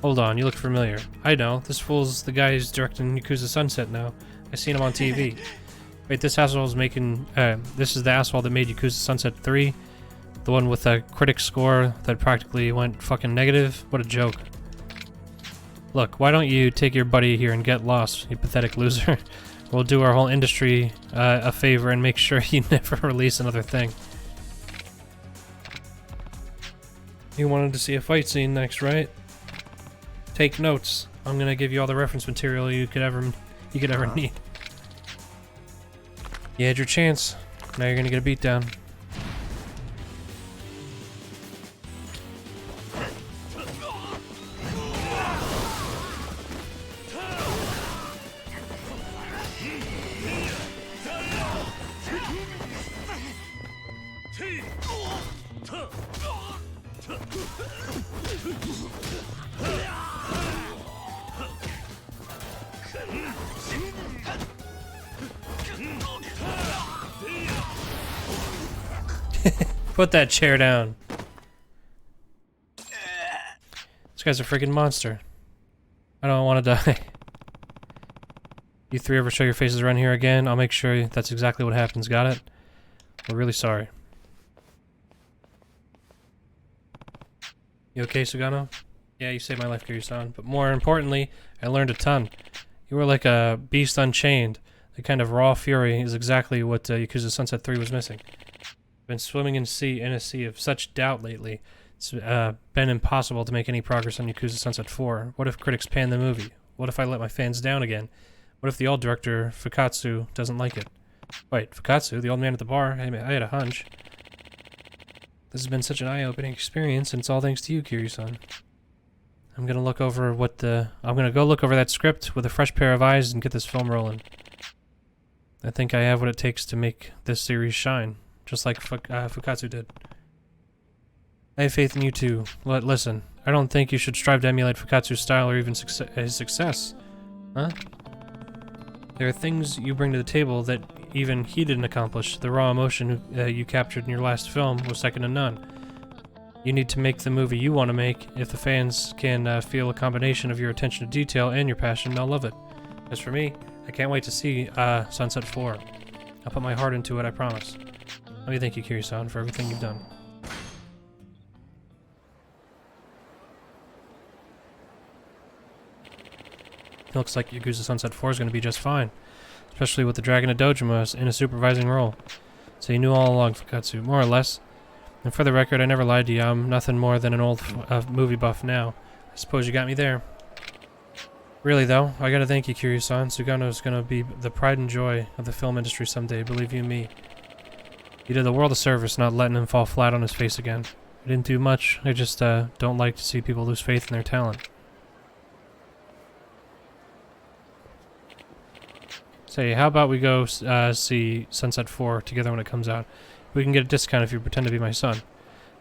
Hold on, you look familiar. I know. This fool's the guy who's directing Yakuza Sunset now. I seen him on TV. Wait, this asshole's making... this is the asshole that made Yakuza Sunset 3? The one with a critic score that practically went fucking negative? What a joke. Look, why don't you take your buddy here and get lost, you pathetic loser? We'll do our whole industry a favor and make sure you never release another thing. You wanted to see a fight scene next, right? Take notes. I'm gonna give you all the reference material you could ever need. You had your chance. Now you're gonna get a beat down. Put that chair down. This guy's a freaking monster. I don't want to die. You three ever show your faces around here again, I'll make sure that's exactly what happens, got it? We're really sorry. You okay, Sugano? Yeah, you saved my life, Kiryu-san. But more importantly, I learned a ton. You were like a beast unchained. The kind of raw fury is exactly what Yakuza Sunset 3 was missing. Been swimming in a sea of such doubt lately. It's been impossible to make any progress on Yakuza Sunset 4. What if critics pan the movie? What if I let my fans down again? What if the old director, Fukatsu, doesn't like it? Wait, Fukatsu, the old man at the bar? I had a hunch. This has been such an eye-opening experience, and it's all thanks to you, Kiryu-san. I'm gonna go look over that script with a fresh pair of eyes and get this film rolling. I think I have what it takes to make this series shine. Just like Fukatsu did. I have faith in you too. Listen, I don't think you should strive to emulate Fukatsu's style or even his success. Huh? There are things you bring to the table that even he didn't accomplish. The raw emotion you captured in your last film was second to none. You need to make the movie you want to make. If the fans can feel a combination of your attention to detail and your passion, they'll love it. As for me, I can't wait to see Sunset 4. I'll put my heart into it, I promise. Let me thank you, Kiryu-san, for everything you've done. It looks like Yakuza Sunset 4 is going to be just fine, especially with the Dragon of Dojima in a supervising role. So you knew all along, Fukatsu, more or less. And for the record, I never lied to you. I'm nothing more than an old movie buff now. I suppose you got me there. Really, though, I gotta thank you, Kiryu-san. Sugano's gonna be the pride and joy of the film industry someday, believe you me. You did the world a service not letting him fall flat on his face again. I didn't do much. I just don't like to see people lose faith in their talent. Say, how about we go see Sunset 4 together when it comes out? We can get a discount if you pretend to be my son.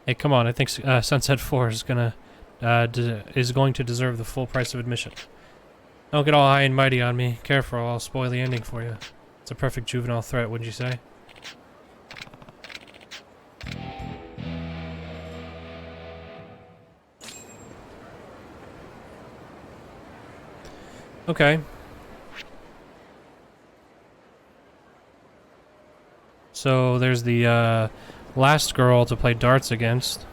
Hey, come on! I think Sunset 4 is going to deserve the full price of admission. Don't get all high and mighty on me. Careful, I'll spoil the ending for you. It's a perfect juvenile threat, wouldn't you say? Okay. So there's the last girl to play darts against.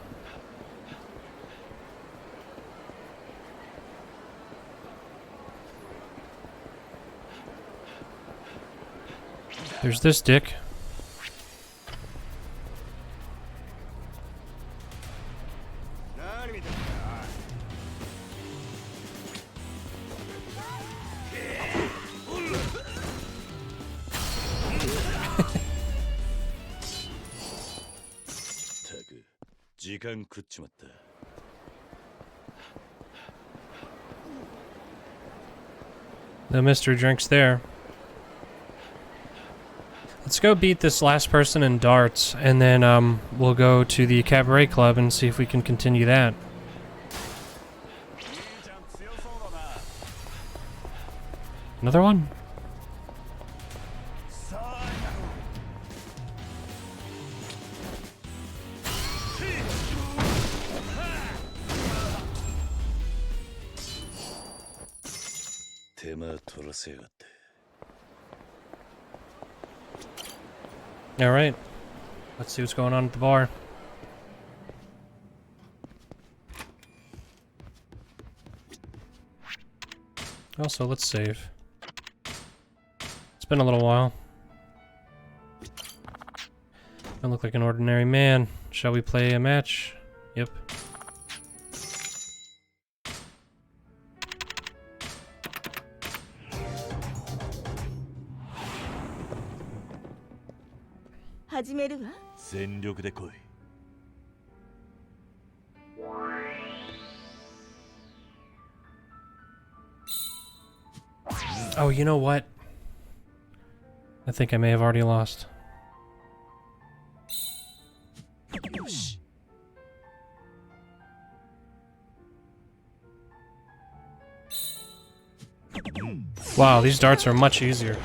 There's this dick. No mystery drinks there. Let's go beat this last person in darts, and then we'll go to the cabaret club and see if we can continue that. Another one? Alright. Let's see what's going on at the bar. Also, let's save. It's been a little while. I look like an ordinary man. Shall we play a match? Yep. Oh, you know what? I think I may have already lost. Wow, these darts are much easier.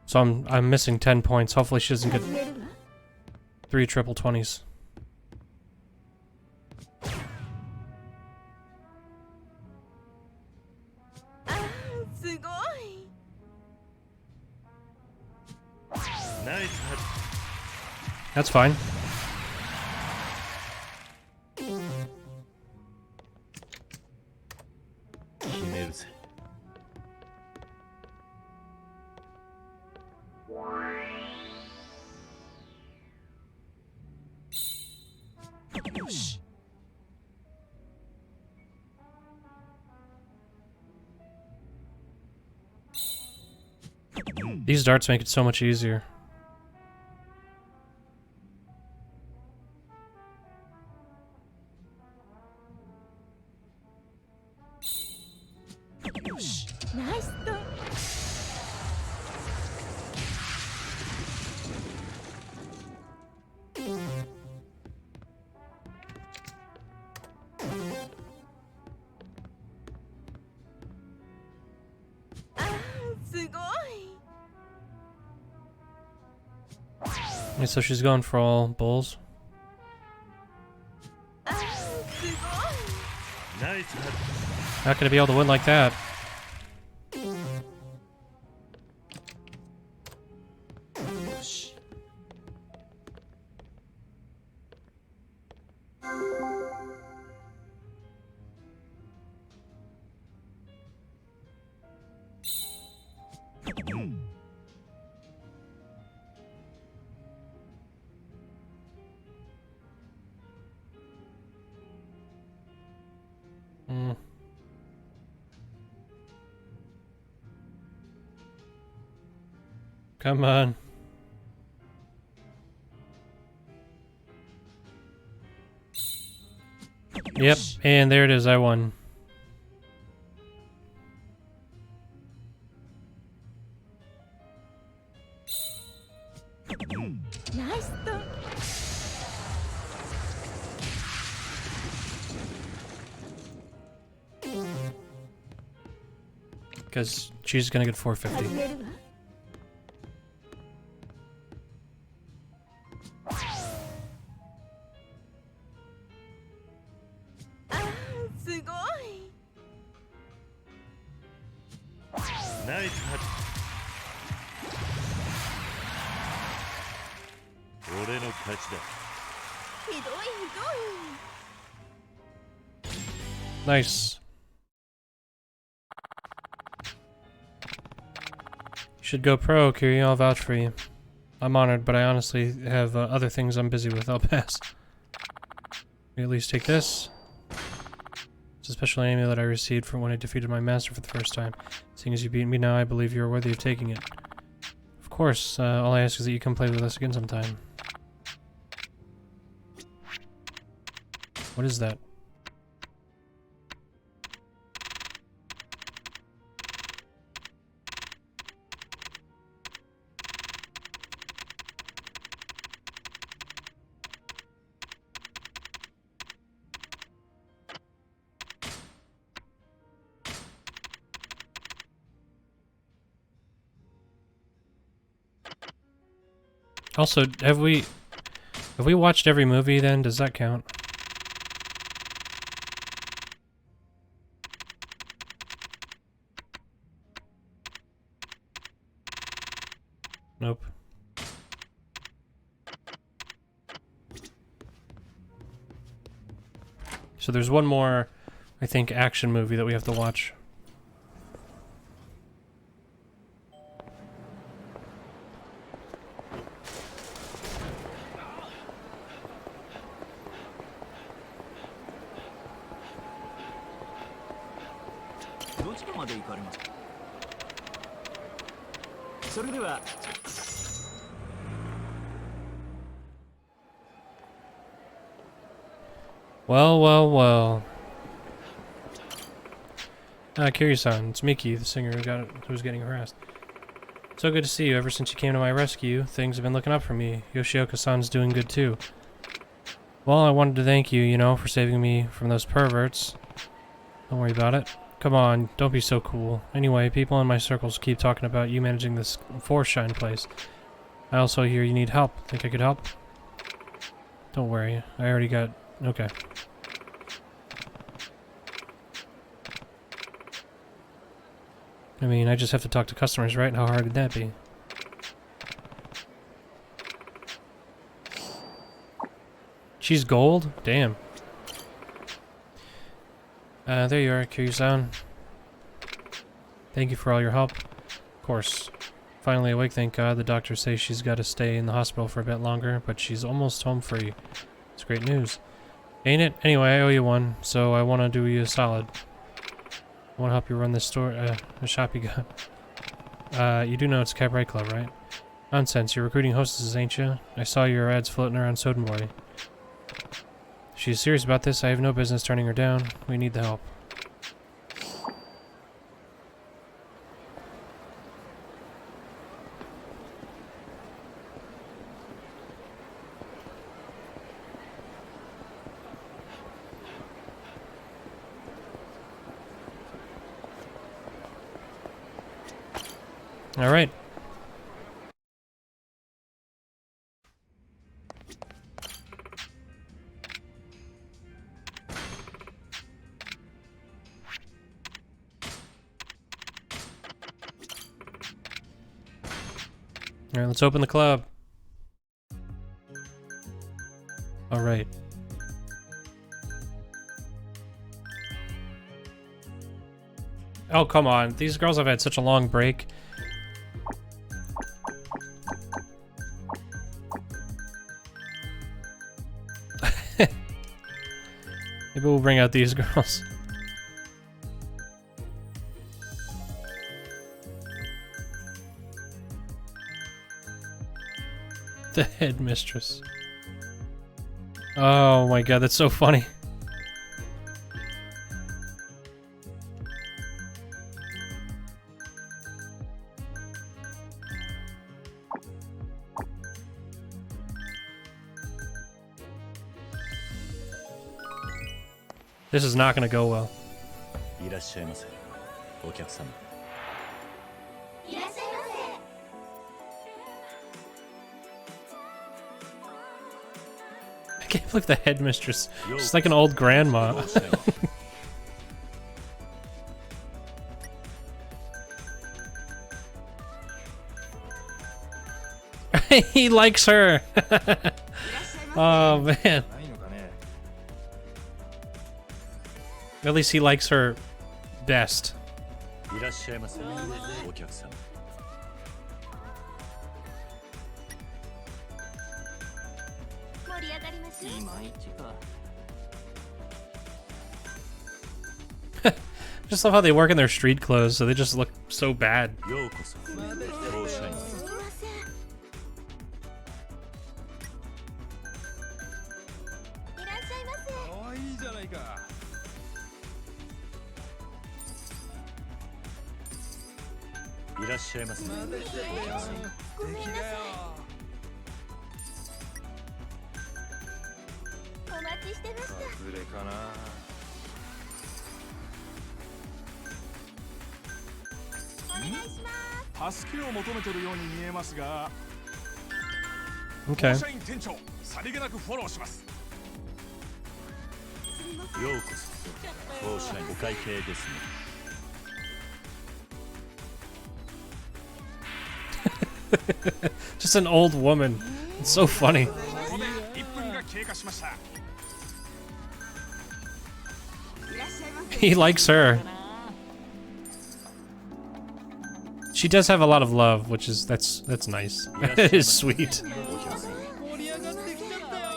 So I'm missing 10 points. Hopefully she doesn't get 3 triple 20s. That's fine. These darts make it so much easier. Yeah, so she's going for all bulls. Not gonna be able to win like that. Come on. Yep, and there it is, I won. Nice. Because she's gonna get 450. ちだ。ひどいひどい。 Nice. You should go pro, Kiryu. I'll vouch for you. I'm honored, but I honestly have other things I'm busy with. I'll pass. At least take this. It's a special amulet I received from when I defeated my master for the first time. Seeing as you beat me now, I believe you are worthy of taking it. Of course, all I ask is that you come play with us again sometime. What is that? Also, have we watched every movie then? Does that count? Nope. So there's one more, I think, action movie that we have to watch. Well, well, well. Kiryu-san, it's Miki, the singer who was getting harassed. So good to see you. Ever since you came to my rescue, things have been looking up for me. Yoshioka-san's doing good too. Well, I wanted to thank you, you know, for saving me from those perverts. Don't worry about it. Come on, don't be so cool. Anyway, people in my circles keep talking about you managing this Force-Shine place. I also hear you need help. Think I could help? Don't worry, I already got... Okay. I mean, I just have to talk to customers, right? How hard could that be? She's gold? Damn. There you are, Kiryu-san. Thank you for all your help. Of course. Finally awake, thank God. The doctors say she's got to stay in the hospital for a bit longer, but she's almost home free. It's great news. Ain't it? Anyway, I owe you one, so I want to do you a solid. I want to help you run this store, the shop you got. You do know it's a cabaret club, right? Nonsense, you're recruiting hostesses, ain't you? I saw your ads floating around Sodenboy. If she's serious about this, I have no business turning her down. We need the help. All right. All right, let's open the club. All right. Oh, come on. These girls have had such a long break. Maybe we'll bring out these girls. The headmistress. Oh my god, that's so funny. This is not gonna go well. いらっしゃいませ、お客様。いらっしゃいませ。 I can't believe the headmistress. She's like an old grandma. He likes her. Oh man. ないのかね。 At least he likes her best. いらっしゃいませお客様。 盛り上がりましょう。いまいちか。 Just love how they work in their street clothes, so they just look so bad. ようこそ当社員。すみません。いらっしゃいませ。かわいいじゃないか。 いらっしゃいませお客様。ごめんなさい。お待ちしてました。外れかな。 お願いします。助けを求めてるように見えますが、 Okay. 社員店長さりげなくフォローします。ようこそ当社員お会計ですね。 Just an old woman. It's so funny. ここで1分が経過しました。 He likes her. She does have a lot of love, which is that's nice. It is sweet. 盛り上がってきちゃったよ。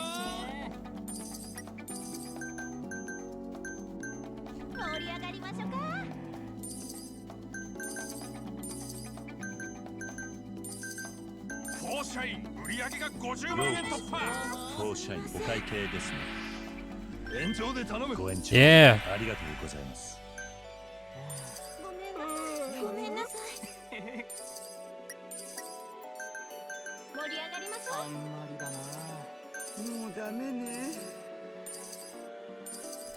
盛り上がりましょうか。当社員売上が50万円突破。当社員お会計ですね。延長で頼む。ご延長 Yeah. ありがとうございます。ごめんなさい。盛り上がりましょあんまりだな。もうダメね。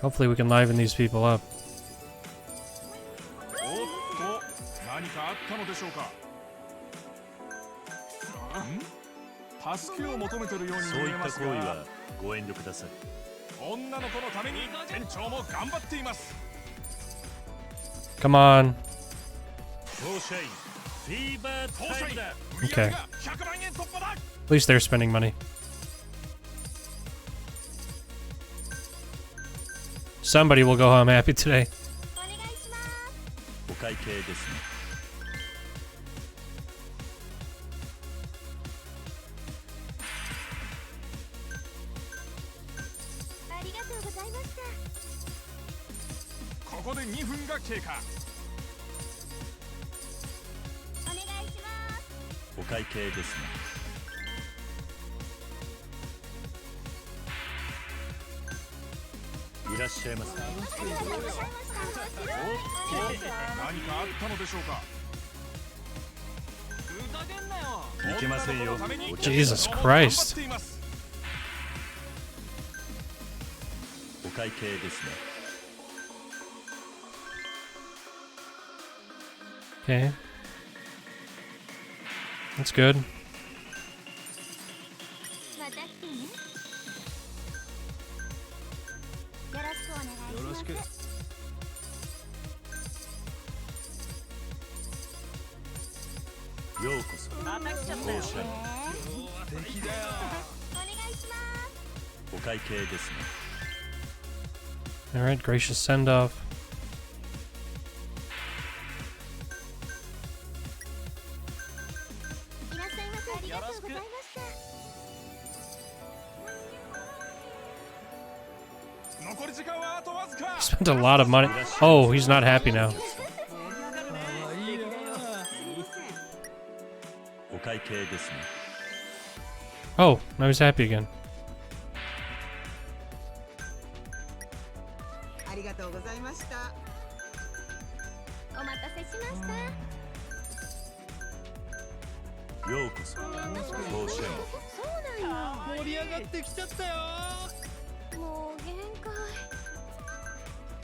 Hopefully we can liven these people up. おっと何かあったのでしょうか。助けを求めてるようにそういった見えます行為はが、ご遠慮ください。女の子のために店長も頑張っています。 Come on. 当社員フィーバー当社員タイムだ。売上が100万円突破だ。 At least they're spending money. Somebody will go home happy today. う。お願いします。お会計ですね。 ありがとうございました。ここで2分が経過。お願いします。お会計ですね。 いらっしゃいませ。ありがとうございました。何かあったのでしょうか。ふざけんなよ。いけませんよ。 Jesus Christ. お会計ですね。 Okay. That's good. また来てね。よろしくお願いします。よろしく。ようこそまた来ちゃったよ。当社員敵だよ。お願いします。お会計ですね。 Alright, gracious send off. いらっしゃいませ。ありがとうございました。残り時間はあとわずか。 Spent a lot of money. Oh, he's not happy now. かわいいな。お会計ですね。 Oh, now he's happy again. ありがとうございました。お待たせしました。ようこそ当社員そうなんよ。盛り上がってきちゃったよ。もう限界。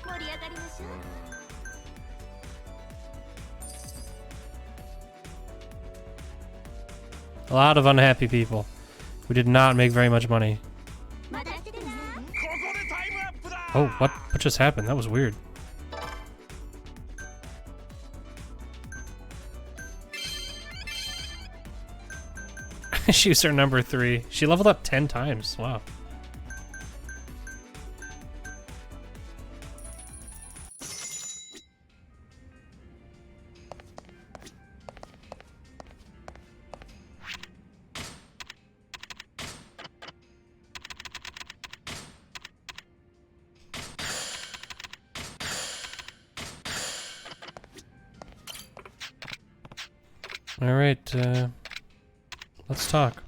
盛り上がりましょう。 A lot of unhappy people who did not make very much money. また来てね。ここでタイムアップだ。 Oh, what just happened? That was weird. She's her number 3. She leveled up 10 times. Wow. All right, let's talk.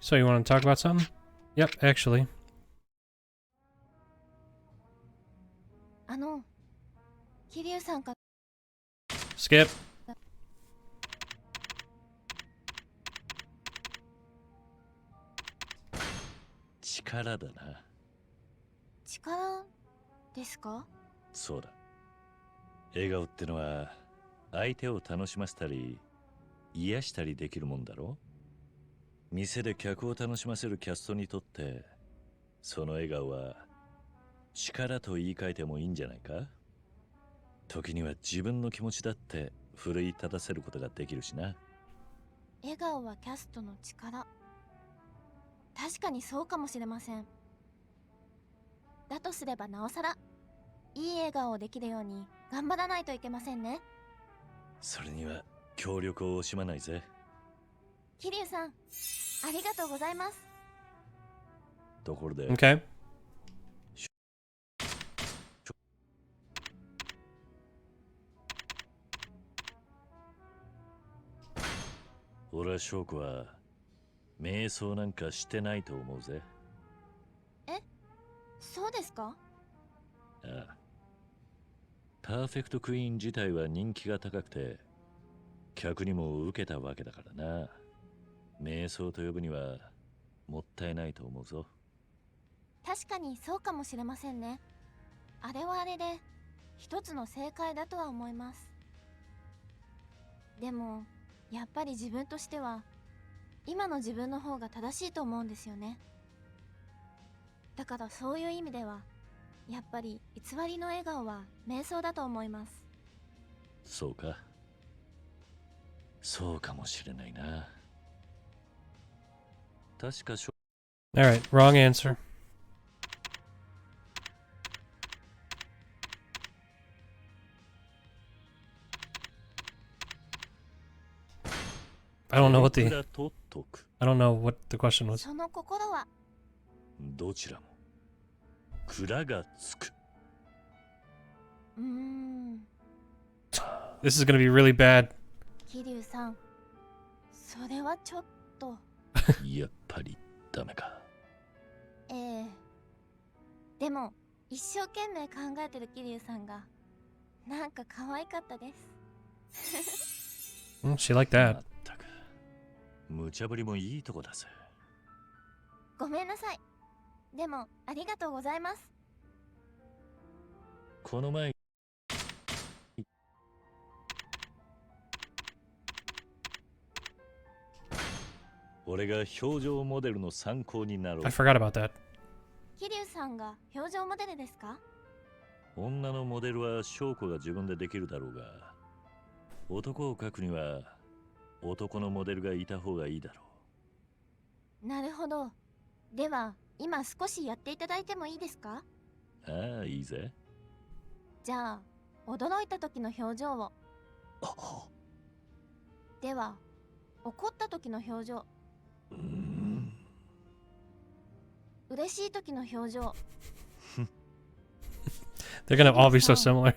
So you want to talk about something? Yep, actually. 桐生さんか Skip. 力だな。力ですか？そうだ。笑顔ってのは相手を楽しませたり癒したりできるもんだろ。店で客を楽しませるキャストにとってその笑顔は力と言い換えてもいいんじゃないか。時には自分の気持ちだって奮い立たせることができるしな。笑顔はキャストの力。確かにそうかもしれません。だとすればなおさらいい笑顔をできるように頑張らないといけませんね。それには協力を惜しまないぜ。桐生さん、ありがとうございます。ところで、 Okay. 俺は翔子は瞑想なんかしてないと思うぜ。そうですか？ああ。パーフェクトクイーン自体は人気が高くて客にも受けたわけだからな。瞑想と呼ぶにはもったいないと思うぞ。確かにそうかもしれませんね。あれはあれで一つの正解だとは思います。でもやっぱり自分としては今の自分の方が正しいと思うんですよね。だからそういう意味ではやっぱり偽りの笑顔は瞑想だと思います。そうか。そうかもしれないな。確かしょ。 All right, wrong answer. I don't know what the question was. その心はどちらも蔵がつく。This is gonna be really bad. 桐生さん、それはちょっとやっぱりダメか。でも一生懸命考えてる桐生さんがなんか可愛かったです。She liked that. まったく無茶ぶりもいいとこだぜ。ごめんなさい。でもありがとうございます。この前俺が表情モデルの参考になろう。 I forgot about that. 桐生さんが表情モデルですか？女のモデルは翔子が自分でできるだろうが、男を描くには男のモデルがいた方がいいだろなるほど。では今少しやっていただいてもいいですか？う。ああ、いいぜ。じゃあ驚いた時の表情を。では怒った時の表情。嬉しい時の表情。They're gonna all be so similar.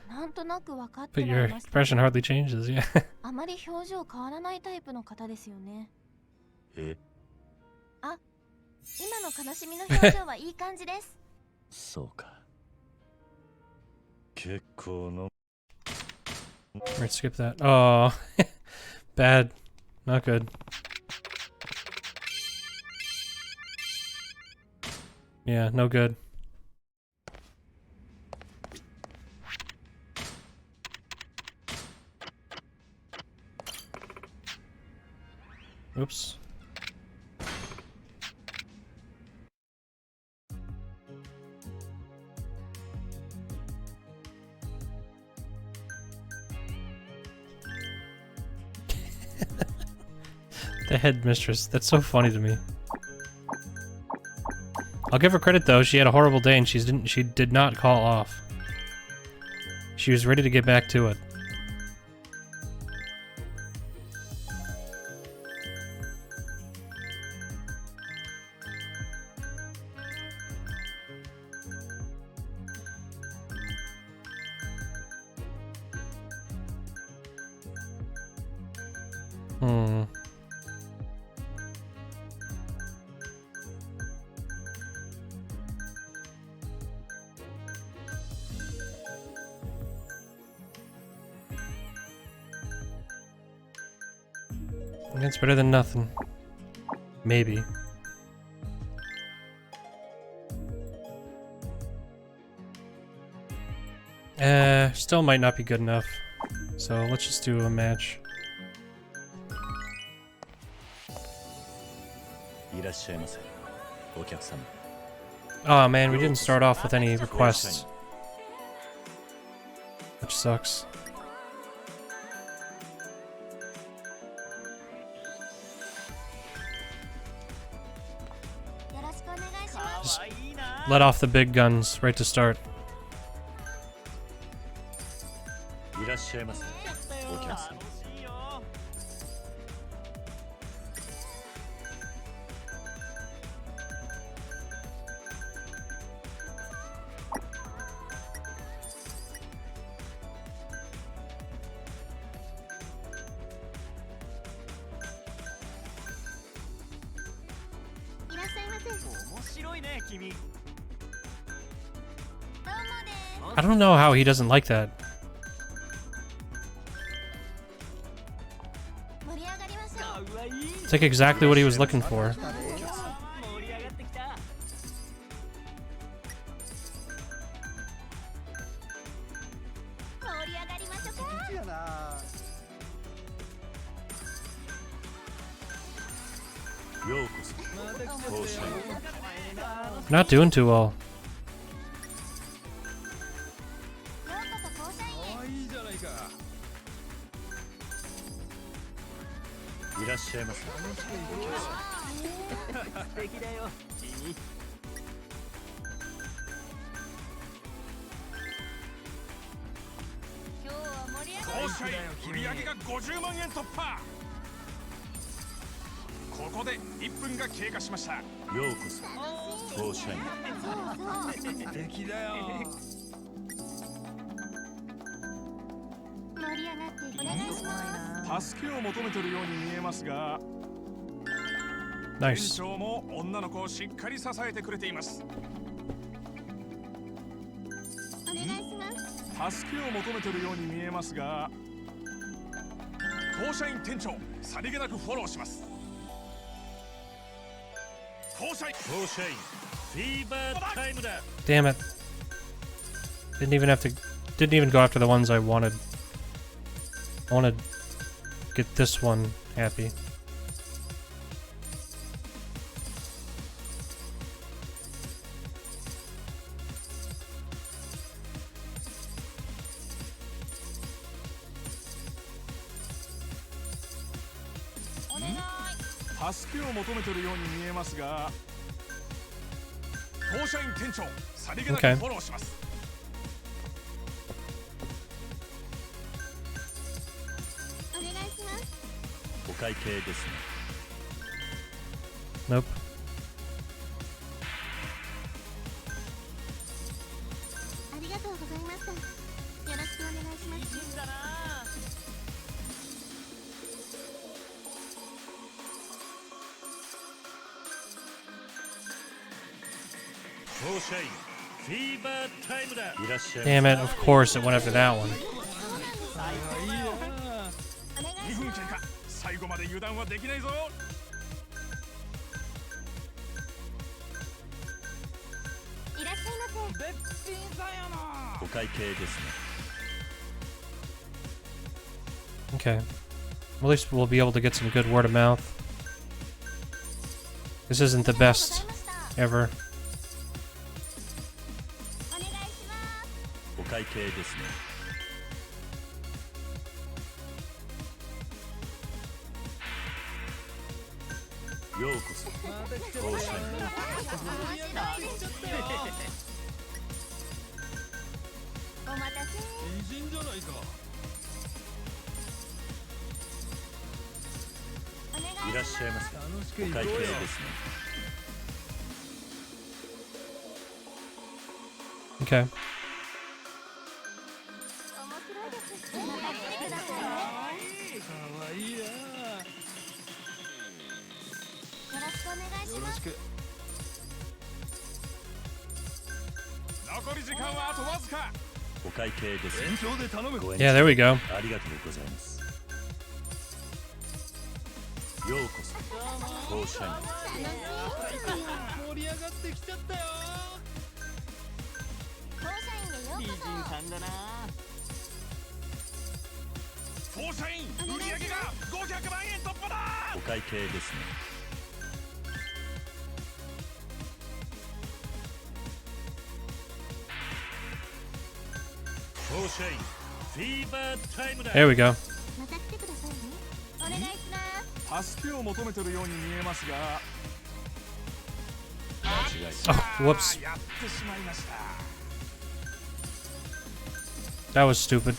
なんとなく分かって But ら your れます。 expression hardly changes, yeah. あまり表情変わらないタイプの方ですよね。え、今の悲しみの表情はいい感じです。そうか。結構の Alright, skip that. Oh, bad. Not good. Yeah, no good. Oops. The headmistress. That's so funny to me. I'll give her credit though. She had a horrible day and she did not call off. She was ready to get back to it. Hmm. It's better than nothing. Maybe. Still might not be good enough. So let's just do a match. いらっしゃいませ、お客様。 Oh man, we didn't start off with any requests. Which sucks. Just let off the big guns right to start. いらっしゃいませ、お客様。 I don't know how he doesn't like that. It's like exactly what he was looking for. Not doing too well. いらっしゃいませ。当社員売上が50万円突破。ここで1分が経過しました。ようこそ、当社員。素敵だよ。盛り上がってお願いします。助けを求めてるように見えますが、 Nice. 店長も女の子をしっかり支えてくれています。お願いします。助けを求めてるように見えますが、当社員店長さりげなくフォローします。当社員フィーバータイムだ。 Damn it. Didn't even go after the ones I wanted. I want to get this one happy. Mm-hmm. 助けを求めてるように見えますが、当社員店長さりげなくフォローします。 お会計ですね。 Nope. ありがとうございました。よろしくお願いします。いいんだな。当社員フィーバータイムだ。いらっしゃい。 Damn it, of course it went after that one. 2分経過。最後まで油断はできないぞ。いらっしゃいませ。べっぴんだよな。お会計ですね。 Okay. At least we'll be able to get some good word of mouth. This isn't the best ever. お願いします。お会計ですね。 おようこそ当社に。お待たせ。偉人じゃないか。お願いいらっしゃいませ。楽しくお会計行こうよ。ですね。 Okay. 面白いです。また来てくださいね。かわいいな。よろしくお願いします。よろしく。残り時間はあとわずか。お会計ですね。延長で頼む。ご Yeah, there we go. ありがとうございます。ようこそ当社に。盛り上がってきちゃったよ。当社員へようこそ。さんだな。当社員売上が500万円突破だ。お会計ですね。当社員フィーバータイムだ。 There we go. また来てくださいね。お願いします。助けを求めてるように見えますが。間違いない。 Oh, whoops. やってしまいました。 That was stupid.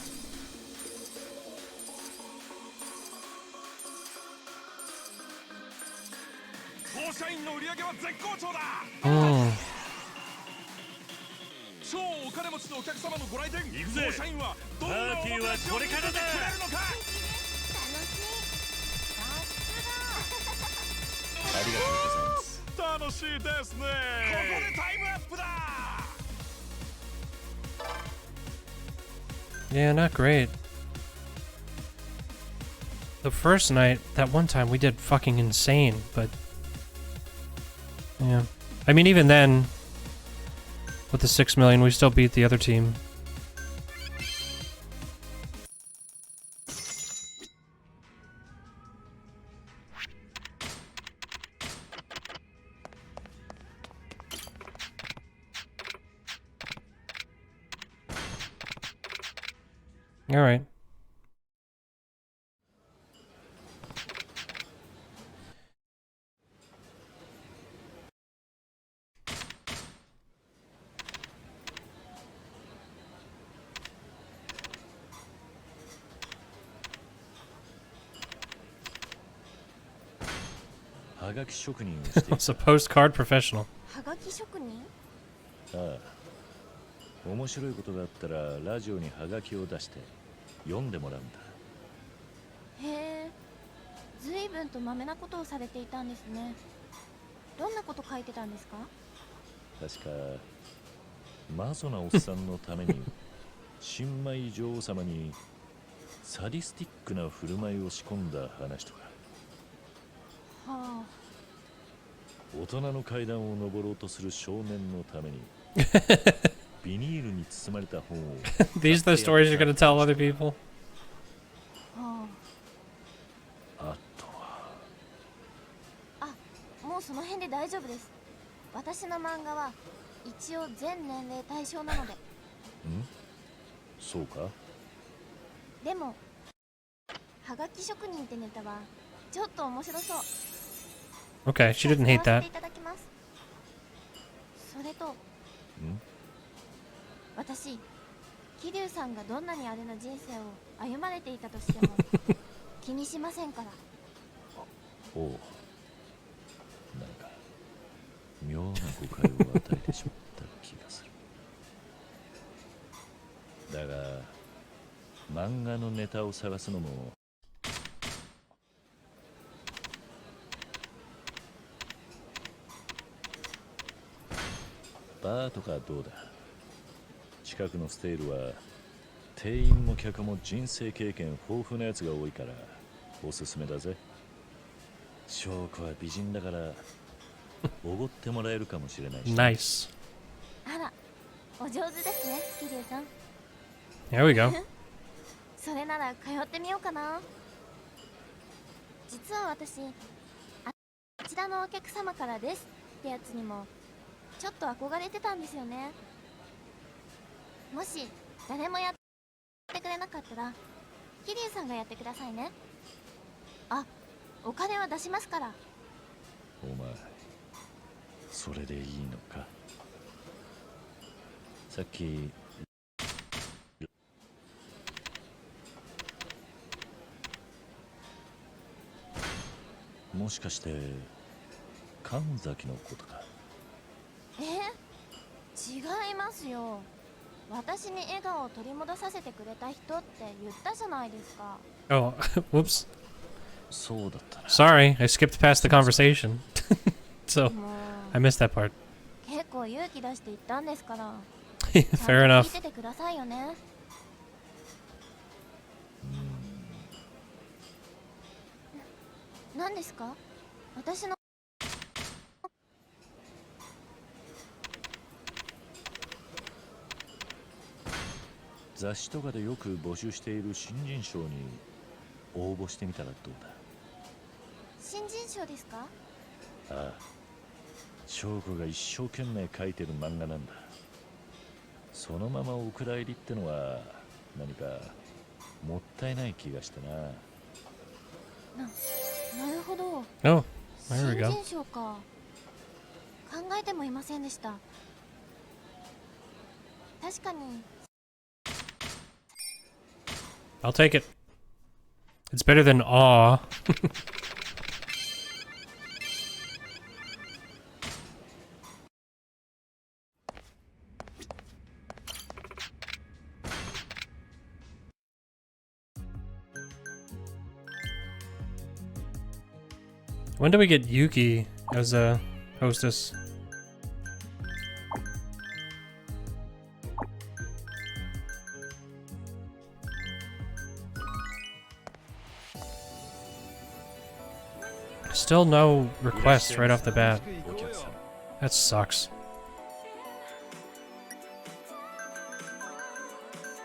当社員の売り上げは絶好調だ。 Mm. 超お金持ちのお客様のご来店。行くぜ。当社員はどんなおもてなしを見せてくれるのか。楽しい。さありがとうございます。楽しいですね。ここでタイムアップだ。 Yeah, not great. The first night, that one time, we did fucking insane, but... Yeah. I mean, even then, with the 6 million, we still beat the other team. Alright. It's a postcard professional. はがき職人？ああ、面白いことがあったらラジオにハガキを出して読んでもらうんだ。へえ、ずいぶんとまめなことをされていたんですね。どんなこと書いてたんですか？確かマゾなおっさんのために新米女王様にサディスティックな振る舞いを仕込んだ話とか。はあ。大人の階段を登ろうとする少年のためにビニールに包まれた本を These are the stories you're gonna tell other people? はあとはあ。あ、もうその辺で大丈夫です。私の漫画は一応全年齢対象なので。んそうか。でもはがき職人ってネタはちょっと面白そう。 Okay, she didn't hate 使わ that. せていただきます。それと私、桐生さんがどんなにあれな人生を歩まれていたとしても気にしませんから。おう、なんか妙な誤解を与えてしまった気がする。だが漫画のネタを探すのもバーとかどうだ。近くのステイルは店員も客も人生経験豊富なやつが多いからおすすめだぜ。翔子は美人だからおごってもらえるかもしれないし。 Nice. あら、お上手ですね、桐生さん。 There we go. それなら通ってみようかな。実は私、あちらのお客様からですってやつにもちょっと憧れてたんですよね。もし誰もやってくれなかったら桐生さんがやってくださいね。あ、お金は出しますから。お前それでいいのか。さっきもしかして神崎のことか。違いますよ。私に笑顔を取り戻させてくれた人って言ったじゃないですか。 Oh, whoops. そうだったな。 Sorry, I skipped past the conversation. So, も I missed that part. う結構勇気出して言ったんですから Fair ちゃんと enough. 聞いててくださいよね。何ですか？私の雑誌とかでよく募集している新人賞に応募してみたらどうだ。新人賞ですか？ああ、翔子が一生懸命描いてる漫画なんだ。そのままお蔵入りってのは何かもったいない気がしてな。なるほど。 Oh, 新 there we go. 人賞か。考えてもいませんでした。確かに I'll take it. It's better than awe. When do we get Yuki as a hostess? Still no requests right off the bat. お客さん、 That sucks. よ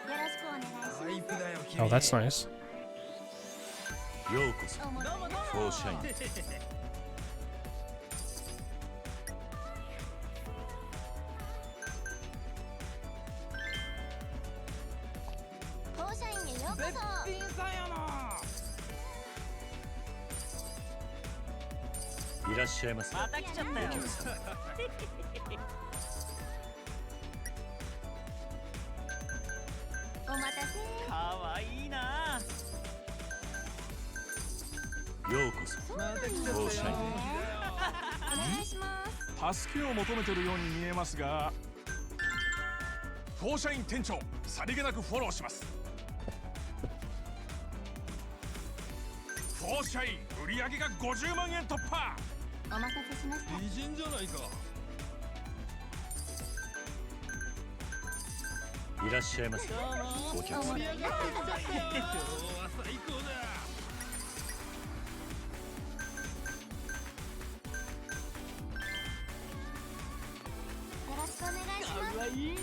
ろしくお願いします。タイプだよ君。 Oh, that's nice. ようこそフォーシャイン。当社員へようこ絶そ。品さんやな。いらっしゃいませ。また来ちゃったよお客さん、お待たせ。かわいいな。ようこそまた来ちゃフォーシャイン。お願いします。助けを求めてるように見えますが、フォーシャイン店長さりげなくフォローします。フォーシャイン売上が50万円突破。お待たせしました。美人じゃないか。いらっしゃいませ。お客さん、今日は最高だ。よろしくお願いします。かわいい。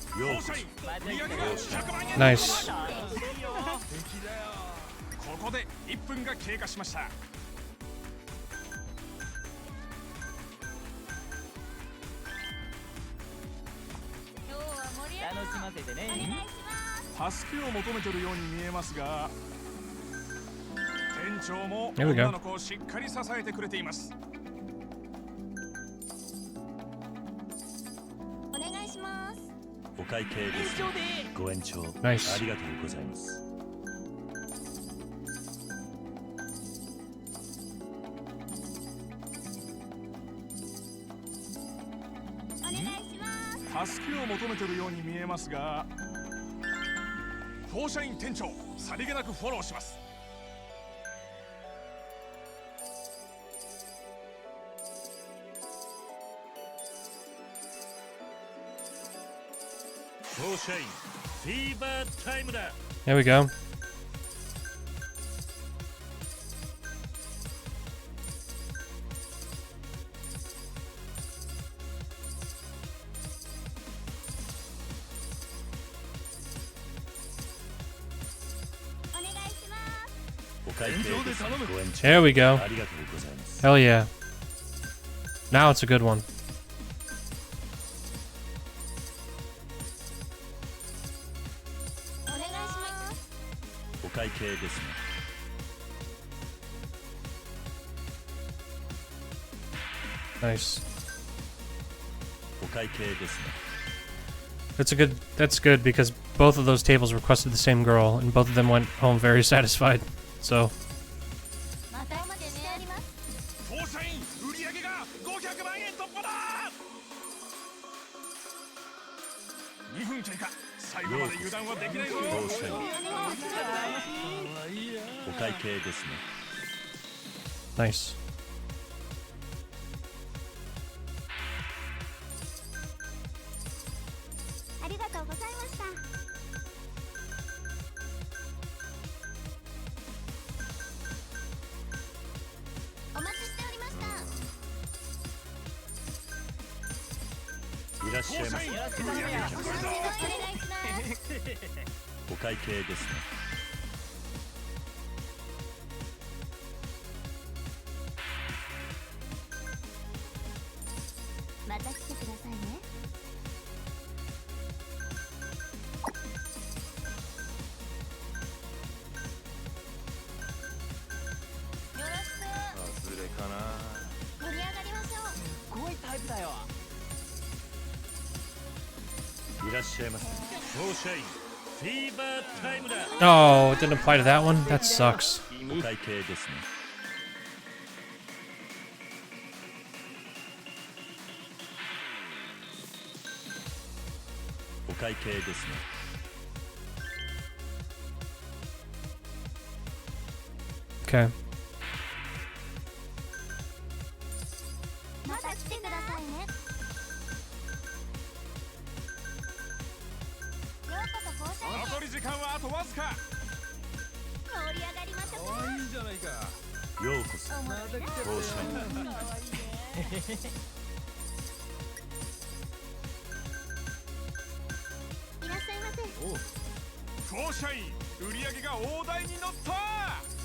フォーシャイン売上が100万円。 Nice. 敵だよ。ここで1分が経過しました。今日は盛り上が楽しませてね。お願いします。助けを求めてるように見えますが、店長も There we go. 女の子をしっかり支えてくれています。お願いします。お会計です。以上で。ご延長 Nice. ありがとうございます。お願いします。助けを求めてるように見えますが、フォーシャイン店長さりげなくフォローします。フォーシャインフィーバータイムだ。 There we go. There we go. ありがとうございます。 Hell yeah. Now it's a good one. お願いします。お会計ですね。Nice. お会計ですね。 That's good because both of those tables requested the same girl and both of them went home very satisfied. So またお待ちしております。当社員売上が500万円突破だ。2分経過。最後まで油断はできないぞ。当社員お会計ですね。 nice. ありがとうございました。お待ちしておりました。いらっしゃいませ。よろしくお願いします。お会計ですね。 また来てくださいね。よろしく。外れかな。盛り上がりましょう。すごいタイプだよ。いらっしゃいませ。当社員フィーバータイムだ。 Oh, it didn't apply to that one? That sucks. お会計ですね。 お会計ですね。 Okay. また来てくださいね。ようこそ校舎へ。残り時間はあとわずか。盛り上がりましょう。いいじゃないか。ようこそおもろいな。当社員。いらっしゃいませ。当社員売上が大台に乗った。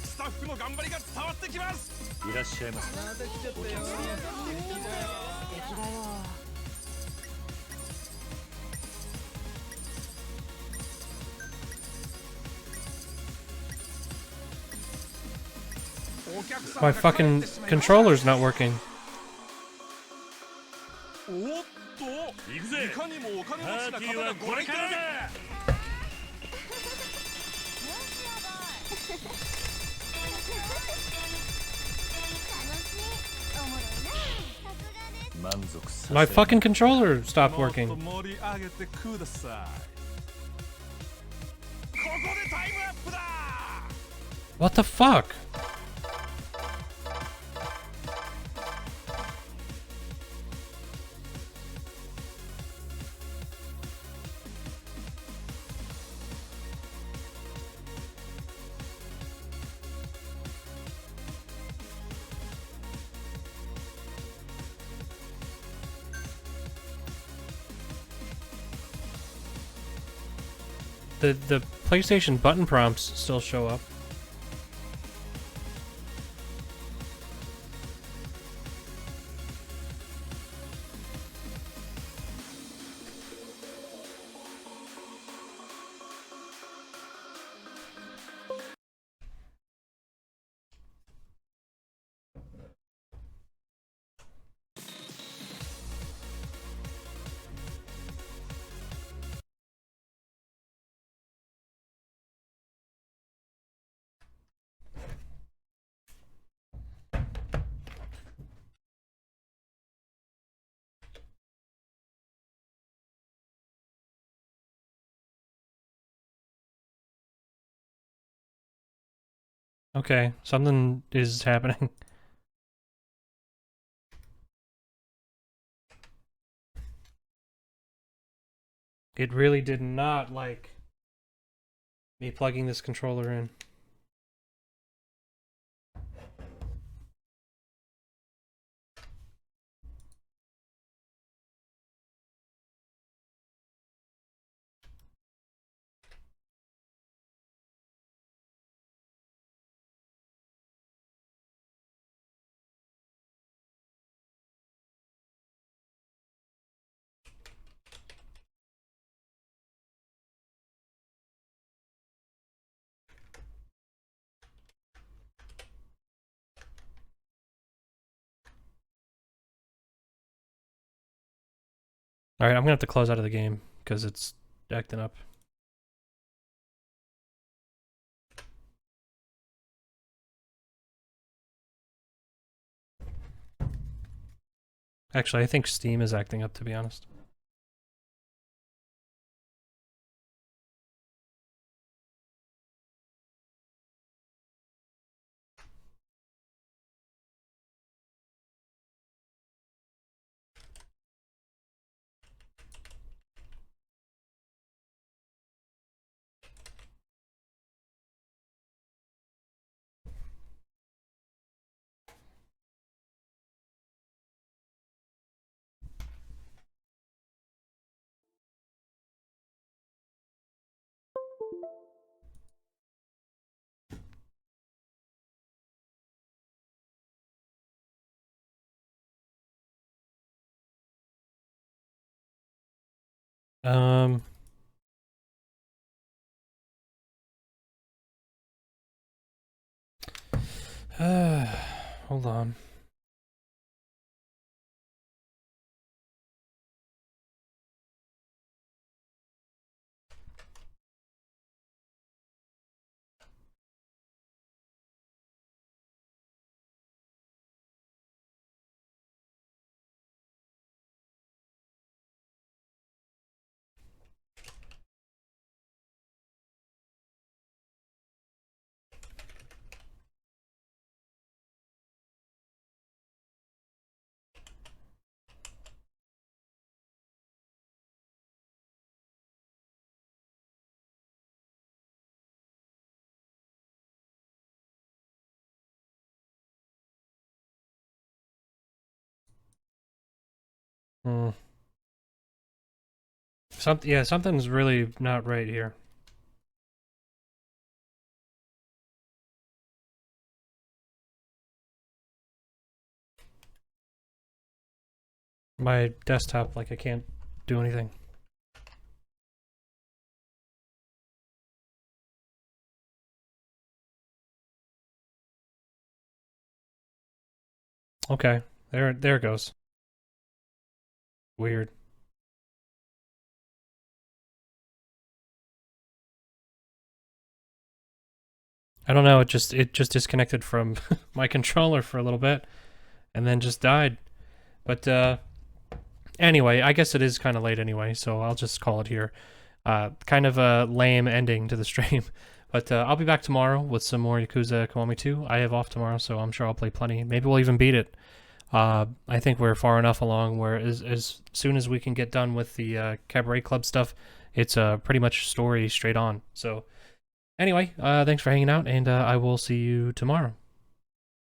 スタッフの頑張りが伝わってきます。いらっしゃいませ。お客様 My が fucking 帰ってしまいました。 controller's not working. おっと、行くぜ。いかにもお金持ちなパーティー方がご来はこれから店。だ。おもろいな。さすがです。満足させ。 My fucking controller stopped もっと working. 盛り上げてください。ここでタイムアップだ。 What the fuck? The PlayStation button prompts still show up. Okay, something is happening. It really did not like me plugging this controller in. Alright, I'm gonna have to close out of the game, because it's acting up. Actually, I think Steam is acting up, to be honest. Um... hold on. Hmm. Yeah, something's really not right here. My desktop, like, I can't do anything. Okay, there it goes. Weird. I don't know, it just disconnected from my controller for a little bit and then just died. But anyway, I guess it is kind of late anyway, so I'll just call it here. Kind of a lame ending to the stream. But I'll be back tomorrow with some more Yakuza Kiwami 2. I have off tomorrow, so I'm sure I'll play plenty. Maybe we'll even beat it. I think we're far enough along where as soon as we can get done with the Cabaret Club stuff, it's pretty much story straight on. So anyway, thanks for hanging out, and I will see you tomorrow.